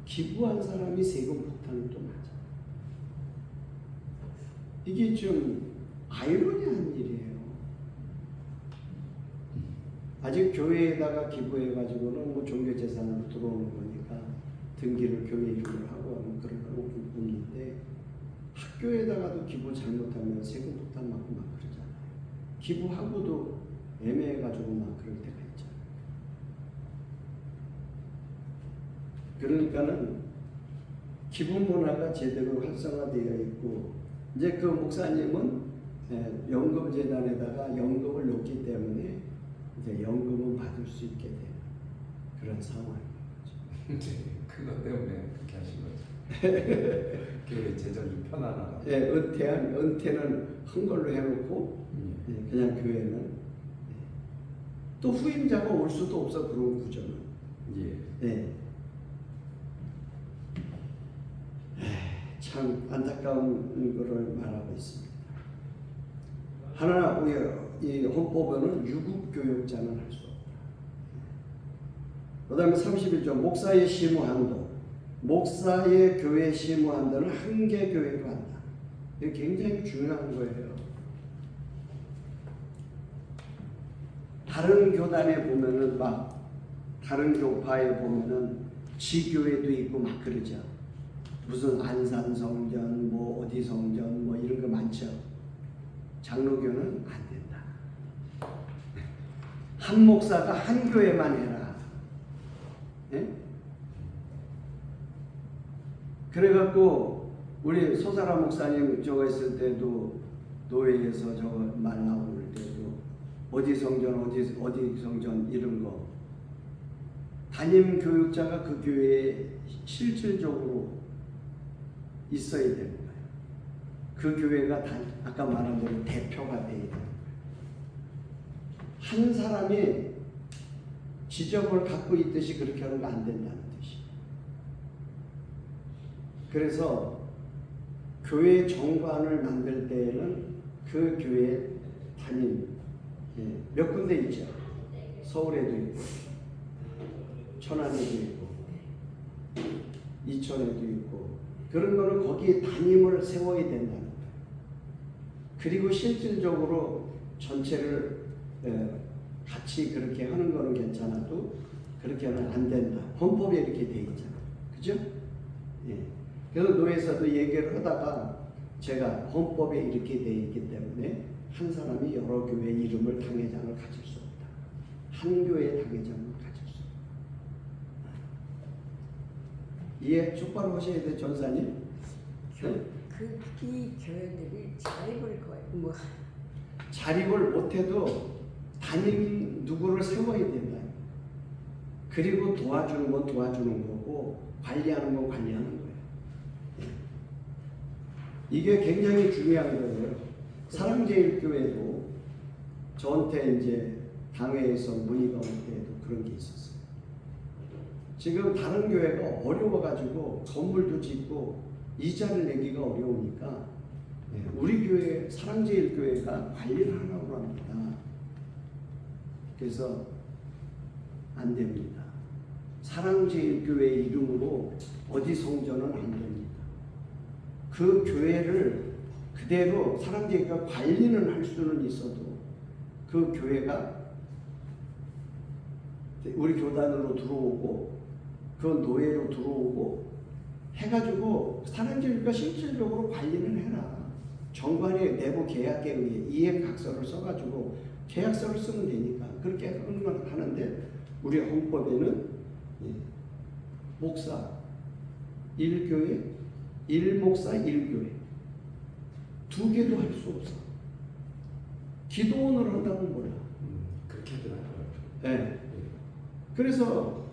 [SPEAKER 4] 기부한 사람이 세금 폭탄을 또 맞아. 이게 좀 아이러니한 일이에요. 아직 교회에다가 기부해가지고는 뭐 종교재산으로 들어오는 거니까 등기를 교회 이름으로 하고 하는 그런 건 부분인데 학교에다가도 기부 잘못하면 세금 폭탄 맞고 막 그러잖아요. 기부하고도 애매해가지고 막 그럴 때가 있잖아요. 그러니까는 기부 문화가 제대로 활성화되어 있고 이제 그 목사님은 연금재단에다가 연금을 넣기 때문에 이제 연금은 받을 수 있게 되는 그런 상황인 거죠.
[SPEAKER 5] 그것 때문에 그렇게 하신 거죠. 교회 재정 좀 편안하다.
[SPEAKER 4] 예, 은퇴는 한 걸로 해놓고 그냥 교회는 또 후임자가 올 수도 없어 그런 구조는. 예. 참 안타까운 거를 말하고 있습니다. 하나 우리 이 헌법에는 유급 교육자는 할 수 없다. 그 다음에 31조 목사의 시무한도. 목사의 교회 시무한도는 한 개 교회로 한다. 이게 굉장히 중요한 거예요. 다른 교단에 보면은 막 다른 교파에 보면은 지교회도 있고 막 그러죠. 무슨 안산 성전, 뭐 어디 성전, 뭐 이런 거 많죠. 장로교는 안 된다. 한 목사가 한 교회만 해라. 예? 그래갖고 우리 소사라 목사님 저거 있을 때도 노회에서 저거 말 나올 때도 어디 성전 어디 성전 이런 거 담임 교육자가 그 교회에 실질적으로 있어야 되는 거예요. 그 교회가 아까 말한 대로 대표가 돼야 되는 거예요. 한 사람이 지점을 갖고 있듯이 그렇게 하는 거 안 된다는 뜻이에요. 그래서 교회 정관을 만들 때에는 그 교회 담임 몇 군데 있죠. 서울에도 있고 천안에도 있고 이천에도 있고 그런 거는 거기에 담임을 세워야 된다는 거예요. 그리고 실질적으로 전체를 같이 그렇게 하는 거는 괜찮아도 그렇게는 안 된다. 헌법에 이렇게 돼 있잖아요. 그죠? 예. 그래서 노회에서도 얘기를 하다가 제가 헌법에 이렇게 돼 있기 때문에 한 사람이 여러 교회 이름을 당회장을 가질 수 없다. 한 교회 당회장을 가질 수 없다. 이해 똑바로 하셔야 돼, 전사님.
[SPEAKER 3] 이 교회들이 자립을 뭐
[SPEAKER 4] 자립을 못해도 담임 누구를 세워야 된다. 그리고 도와주는 건 도와주는 거고 관리하는 건 관리하는 거예요. 이게 굉장히 중요한 거예요. 사랑제일교회도 저한테 이제 당회에서 문의가 올 때에도 그런 게 있었어요. 지금 다른 교회가 어려워가지고 건물도 짓고 이자를 내기가 어려우니까 우리 교회 사랑제일교회가 관리를 하라고 합니다. 그래서 안 됩니다. 사랑제일교회 이름으로 어디 성전은 안 됩니다. 그 교회를 그대로 사랑제일교회 관리는 할 수는 있어도 그 교회가 우리 교단으로 들어오고 그 노예로 들어오고 해가지고 사랑제일교회가 실질적으로 관리는 해라. 정관의 내부 계약에 의해 이행각서를 써가지고 계약서를 쓰면 되니까 그렇게 하는 건 하는데 우리 헌법에는 목사 1교회 1목사 1교회 두 개도 할 수 없어. 기도원을 한다면 몰라.
[SPEAKER 5] 그렇게 하더라고요.
[SPEAKER 4] 네. 그래서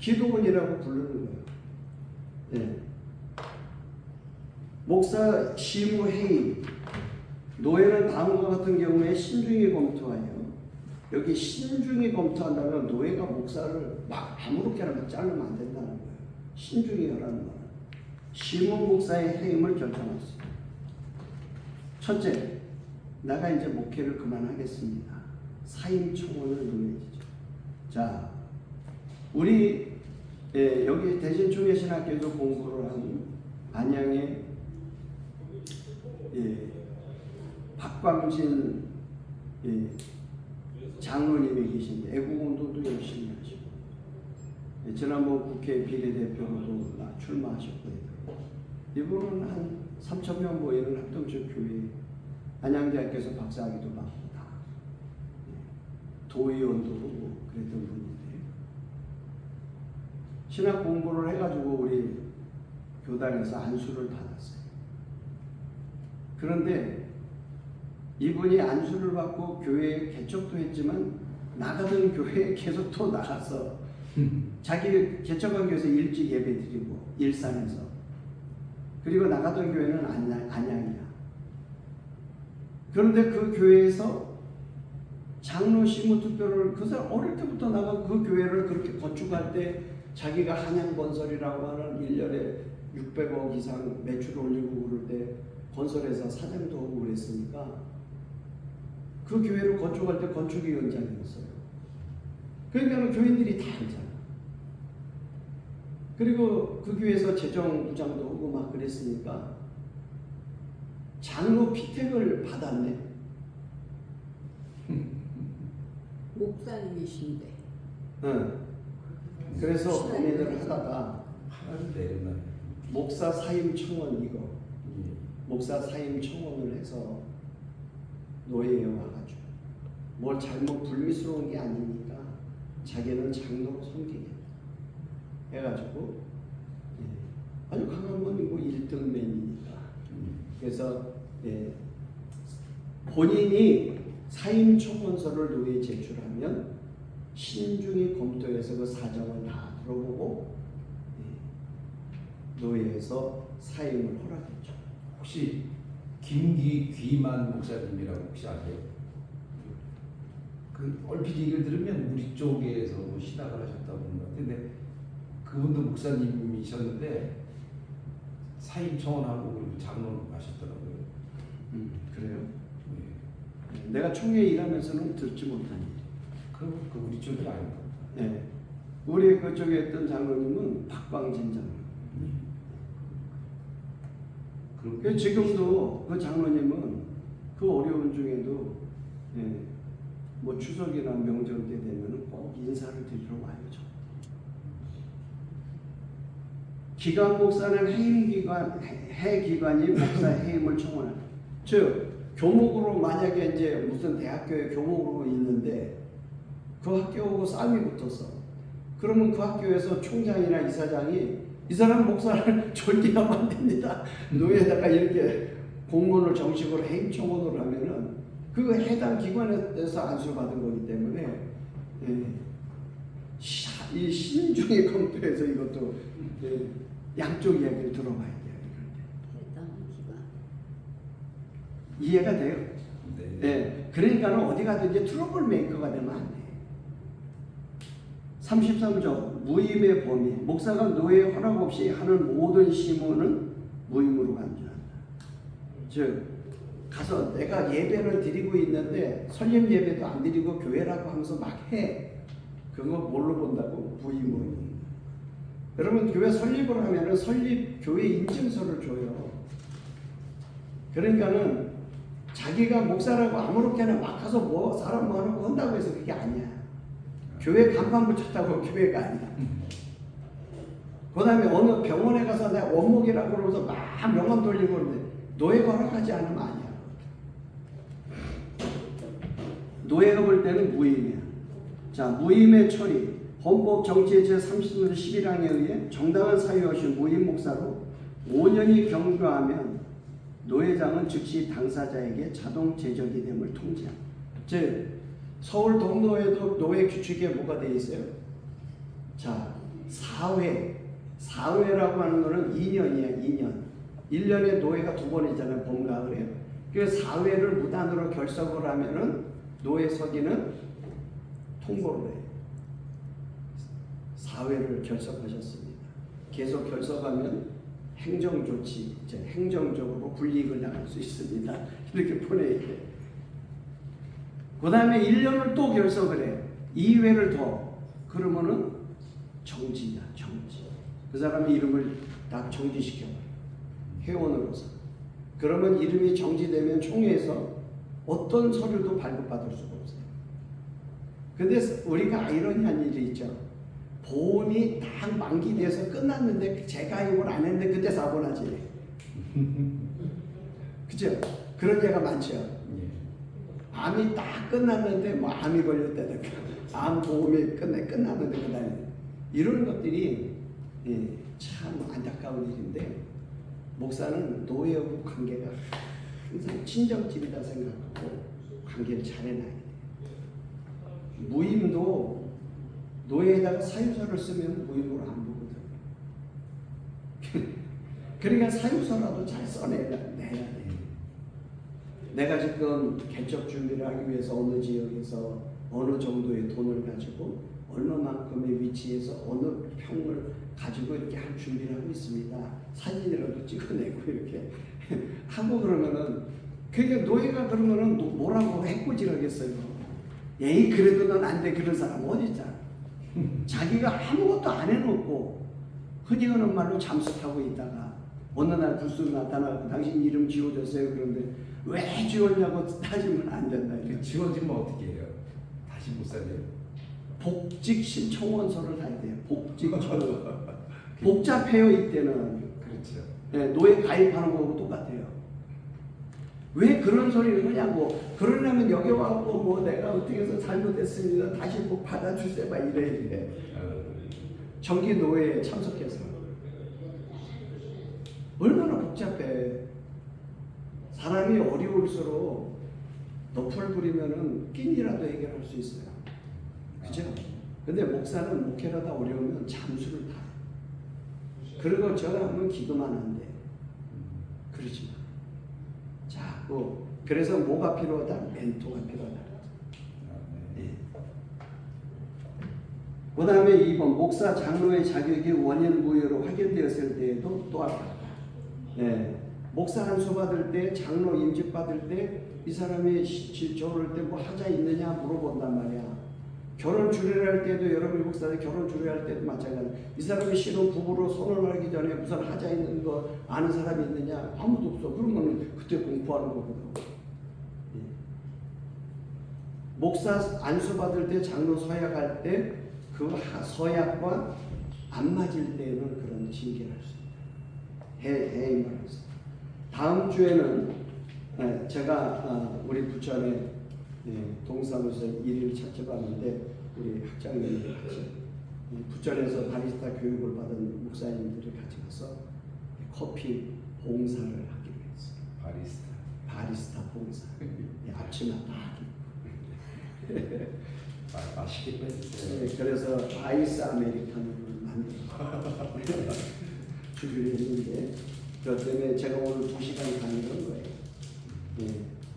[SPEAKER 4] 기도원이라고 부르는 거예요. 네. 목사 시무회의 노예는 다음과 같은 경우에 신중히 검토하여 여기 신중히 검토한다면 노예가 목사를 막 아무렇게나 자르면 안 된다는 거예요. 신중히 하라는 말은 시무 목사의 해임을 결정했어요. 첫째, 내가 이제 목회를 그만하겠습니다. 사임 청원을 논의해주죠. 자, 우리 여기 대신총회신학교에서 공부를 한 안양의 박광진 장로님이 계신데 애국운동도 열심히 하시고 지난번 국회 비례대표로도 출마하셨고 이분은 한 3,000명 모이는 합동적 교회 안양대학교에서 박사학위도 받고 다 도의원도 하고 그랬던 분인데 신학 공부를 해가지고 우리 교단에서 안수를 받았어요. 그런데 이분이 안수를 받고 교회에 개척도 했지만 나가던 교회에 계속 또 나가서 자기 개척한 교회에서 일찍 예배 드리고 일산에서 그리고 나가던 교회는 안양이야. 그런데 그 교회에서 장로 시무 투표를 그 사람 어릴 때부터 나가고 그 교회를 그렇게 건축할 때 자기가 한양건설이라고 하는 1년에 600억 이상 매출 올리고 그럴 때 건설회사 사장도 하고 그랬으니까 그 교회를 건축할 때 건축위원장이었어요. 그러니까 교인들이 다 알잖아. 그리고 그 교회에서 재정부장도 하고 막 그랬으니까 장로 피택을 받았네.
[SPEAKER 3] 목사님이신데.
[SPEAKER 4] 응. 그래서 고민을 하다가
[SPEAKER 5] 하나를 내렸나?
[SPEAKER 4] 목사 사임 청원 이거
[SPEAKER 5] 예.
[SPEAKER 4] 목사 사임 청원을 해서 노예에 와가지고 뭘 잘못 불미스러운 게 아니니까 자기는 장로로 섬기겠다 해가지고 아주 강한 분이고 1등맨이니까 그래서 본인이 사임 청원서를 노예에 제출하면 신중히 검토해서 그 사정을 다 들어보고 노예에서 사임을 허락했죠.
[SPEAKER 5] 혹시 김귀만 목사님이라고 혹시 아세요? 그 얼핏 얘기를 들으면 우리 쪽에서 뭐 신학을 하셨다고 하는 것 같은데 그분도 목사님이셨는데 사임 청원하고 그리고 장로로 가셨더라고요.
[SPEAKER 4] 그래요?
[SPEAKER 5] 네.
[SPEAKER 4] 내가 총회 일하면서는 듣지 못한 일.
[SPEAKER 5] 그럼 그 우리 쪽이 아닌가?
[SPEAKER 4] 네. 우리 그쪽에 있던 장로님은 박광진 장로. 그 지금도 그 장로님은 그 어려운 중에도 뭐 추석이나 명절 때 되면은 꼭 인사를 드리러 와요. 기관 목사는 해기관이 목사 해임을 청원합니다. 즉 교목으로 만약에 이제 무슨 대학교에 교목으로 있는데 그 학교하고 싸움이 붙었어. 그러면 그 학교에서 총장이나 이사장이 이 사람 목사를 졸기하면 안 됩니다. 노예에다가 이렇게 공문을 정식으로 해임 청원을 하면은 그 해당 기관에서 안수를 받은 거기 때문에 이 신중히 검토해서 이것도 양쪽 이야기를 들어봐야 돼요.
[SPEAKER 1] 해당 기관.
[SPEAKER 4] 이해가 돼요?
[SPEAKER 5] 네.
[SPEAKER 4] 네. 그러니까 어디 가든지 트러블 메이커가 되면 안 돼. 33조 무임의 범위. 목사가 노예 허락 없이 하는 모든 심호는 무임으로 간주한다. 즉 가서 내가 예배를 드리고 있는데 설립 예배도 안 드리고 교회라고 하면서 막 해. 그거 뭘로 본다고? 무임으로 본다. 여러분 교회 설립을 하면은 설립 교회 인증서를 줘요. 그러니까는 자기가 목사라고 아무렇게나 막 가서 뭐 사람 뭐 하는 거 한다고 해서 그게 아니야. 교회 간판 붙였다고 교회가 아니야. 그 다음에 어느 병원에 가서 내가 원목이라고 그러면서 막 명함 돌리고 그러는데 노예가 허락하지 않으면 아니야. 노예가 볼 때는 무임이야. 자, 무임의 처리. 헌법 정치의 제30조 11항에 의해 정당한 사유하신 무임 목사로 5년이 경과하면 노예장은 즉시 당사자에게 자동 제적이 됨을 통지합니다. 즉 서울 동로에도 노예 규칙에 뭐가 되어 있어요? 자, 사회라고 하는 거는 2년이야, 2년. 1년에 노예가 2번이잖아요, 봄, 가을에. 그래서 사회를 무단으로 결석을 하면은 노예 서기는 통보를 해요. 사회를 결석하셨습니다. 계속 결석하면 행정조치, 이제 행정적으로 불이익을 당할 수 있습니다. 이렇게 보내야 돼. 그 다음에 1년을 또 결석을 해. 2회를 더. 그러면은 정지야, 정지. 그 사람의 이름을 다 정지시켜버려. 회원으로서. 그러면 이름이 정지되면 총회에서 어떤 서류도 발급받을 수가 없어요. 근데 우리가 아이러니한 일이 있죠. 보험이 딱 만기돼서 끝났는데 재가입을 안 했는데 그때 사고 나지. 그죠? 그런 데가 많죠. 암이 딱 끝났는데 뭐 암이 걸렸다든가 암 보험이 끝났는데 그다음에 이런 것들이 참 안타까운 일인데 목사는 노예하고 관계가 항상 친정집이다 생각하고 관계를 잘 해놔야 돼. 무임도 노예에다가 사유서를 쓰면 무임으로 안 보거든. 그러니까 사유서라도 잘 써내야 돼. 내가 지금 개척 준비를 하기 위해서 어느 지역에서 어느 정도의 돈을 가지고 얼마만큼의 위치에서 어느 평을 가지고 이렇게 할 준비를 하고 있습니다. 사진이라도 찍어내고 이렇게 하고 그러면은 그러니까 노예가 그러면은 뭐라고 해코지하겠어요. 에이 그래도 넌 안 돼 그런 사람 어디 있잖아. 자기가 아무것도 안 해놓고 흔히 하는 말로 잠수 타고 있다가 어느 날 불쑥 나타나고 당신 이름 지워줬어요. 그런데 왜 지웠냐고 따지면 안 된다.
[SPEAKER 5] 그 지워지면 어떻게 해요? 다시 못 살려요?
[SPEAKER 4] 복직 신청원서를 다야 돼요. 복직 청원. 복잡해요 이때는.
[SPEAKER 5] 그렇죠.
[SPEAKER 4] 네, 노예 가입하는 거하고 똑같아요. 왜 그런 소리를 하냐고. 그러려면 여기 와갖고 뭐 내가 어떻게 해서 잘못했습니다. 다시 뭐 받아주세요. 막 이래. 정기 노예에 참석해서. 얼마나 복잡해. 사람이 어려울수록 너풀 부리면은 끼니라도 해결할 수 있어요. 그죠? 근데 목사는 목회라다 어려우면 잠수를 타요. 그리고 전화하면 기도만 한대. 그러지 마. 자꾸 그래서 뭐가 필요하다? 멘토가 필요하다. 네. 그 다음에 2번 목사 장로의 자격이 원인 무효로 확인되었을 때에도 또 아까 네. 목사 한수 받을 때 장로 임직 받을 때 이 사람이 저럴 때 뭐 하자 있느냐 물어본단 말이야. 결혼 주례할 때도 여러분이 목사들 결혼 주례할 때도 마찬가지. 이 사람이 신혼 부부로 선언하기 전에 무슨 하자 있는 거 아는 사람이 있느냐? 아무도 없어. 그러면 그때 공부하는 거거든. 예. 목사 안수 받을 때 장로 서약할 때 그 서약과 안 맞을 때는 그런 징계를 할 수 있다. 해 말해서. 다음 주에는 제가 우리 부천에 동사무소 일을 찾아봤는데 우리 학장님이 같이 부천에서 바리스타 교육을 받은 목사님들이 같이 가서 커피 봉사를 하기로 했어요. 바리스타 봉사. 아침마다 하기.
[SPEAKER 5] 맛있겠다.
[SPEAKER 4] 그래서 아이스 아메리카노를 만들어 준비를 했는데 그것 때문에 제가 오늘 2시간 강의를 거예요.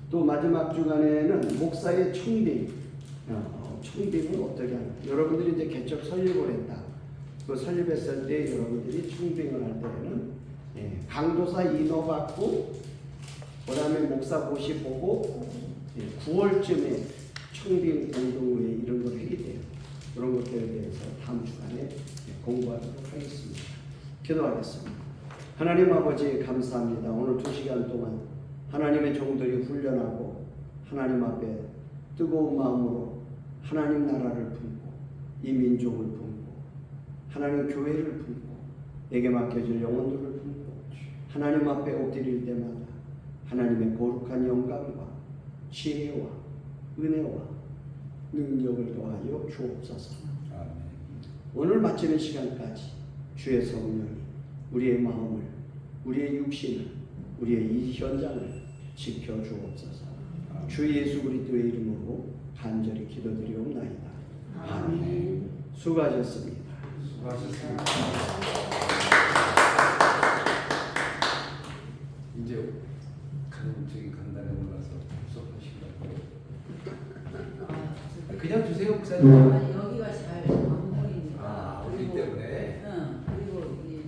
[SPEAKER 4] 또 마지막 주간에는 목사의 청빙. 청빙은 어떻게 하나? 여러분들이 이제 개척 설립을 했다. 그 설립했을 때 여러분들이 청빙을 할 때는 강도사 인허 받고 그다음에 목사 고시 보고 9월쯤에 청빙 공동회 이런 걸 하게 돼요. 그런 것들에 대해서 다음 주간에 공부하도록 하겠습니다. 기도하겠습니다. 하나님 아버지 감사합니다. 오늘 2시간 동안 하나님의 종들이 훈련하고 하나님 앞에 뜨거운 마음으로 하나님 나라를 품고 이 민족을 품고 하나님 교회를 품고 내게 맡겨질 영혼들을 품고 하나님 앞에 엎드릴 때마다 하나님의 거룩한 영광과 지혜와 은혜와 능력을 더하여 주옵소서. 오늘 마치는 시간까지 주의 성령이 우리의 마음을 우리의 육신을 우리의 이 현장을 지켜주옵소서. 주 예수 그리스도의 이름으로 간절히 기도드리옵나이다. 아멘. 수고하셨습니다.
[SPEAKER 5] 수고하셨습니다. 이제 저기 간단히 올라서 수업하시려고. 그냥 주세요, 목사님.
[SPEAKER 1] 아니, 여기가 잘 안 보이니까.
[SPEAKER 5] 우리 때문에.
[SPEAKER 1] 응. 그리고 이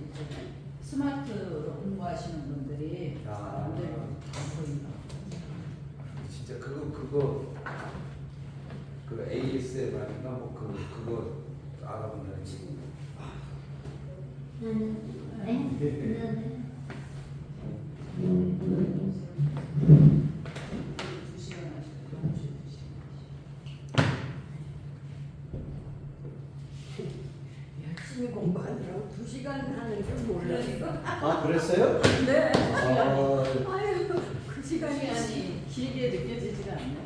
[SPEAKER 1] 스마트로 공부하시는 분들이 사람들이 안 보인다.
[SPEAKER 5] 진짜 그거 그 ASMR인가 뭐 그거 알아본다는 거.
[SPEAKER 3] 열심히 공부하느라고 2시간 하는 줄 몰랐어.
[SPEAKER 4] 아 그랬어요?
[SPEAKER 3] 네.
[SPEAKER 4] 아,
[SPEAKER 3] 아유, 그 시간이
[SPEAKER 1] 시간이 길게 느껴지지가 않네.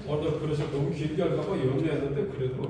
[SPEAKER 2] 나 그래서 너무 길게 할까봐 염려했는데 그래도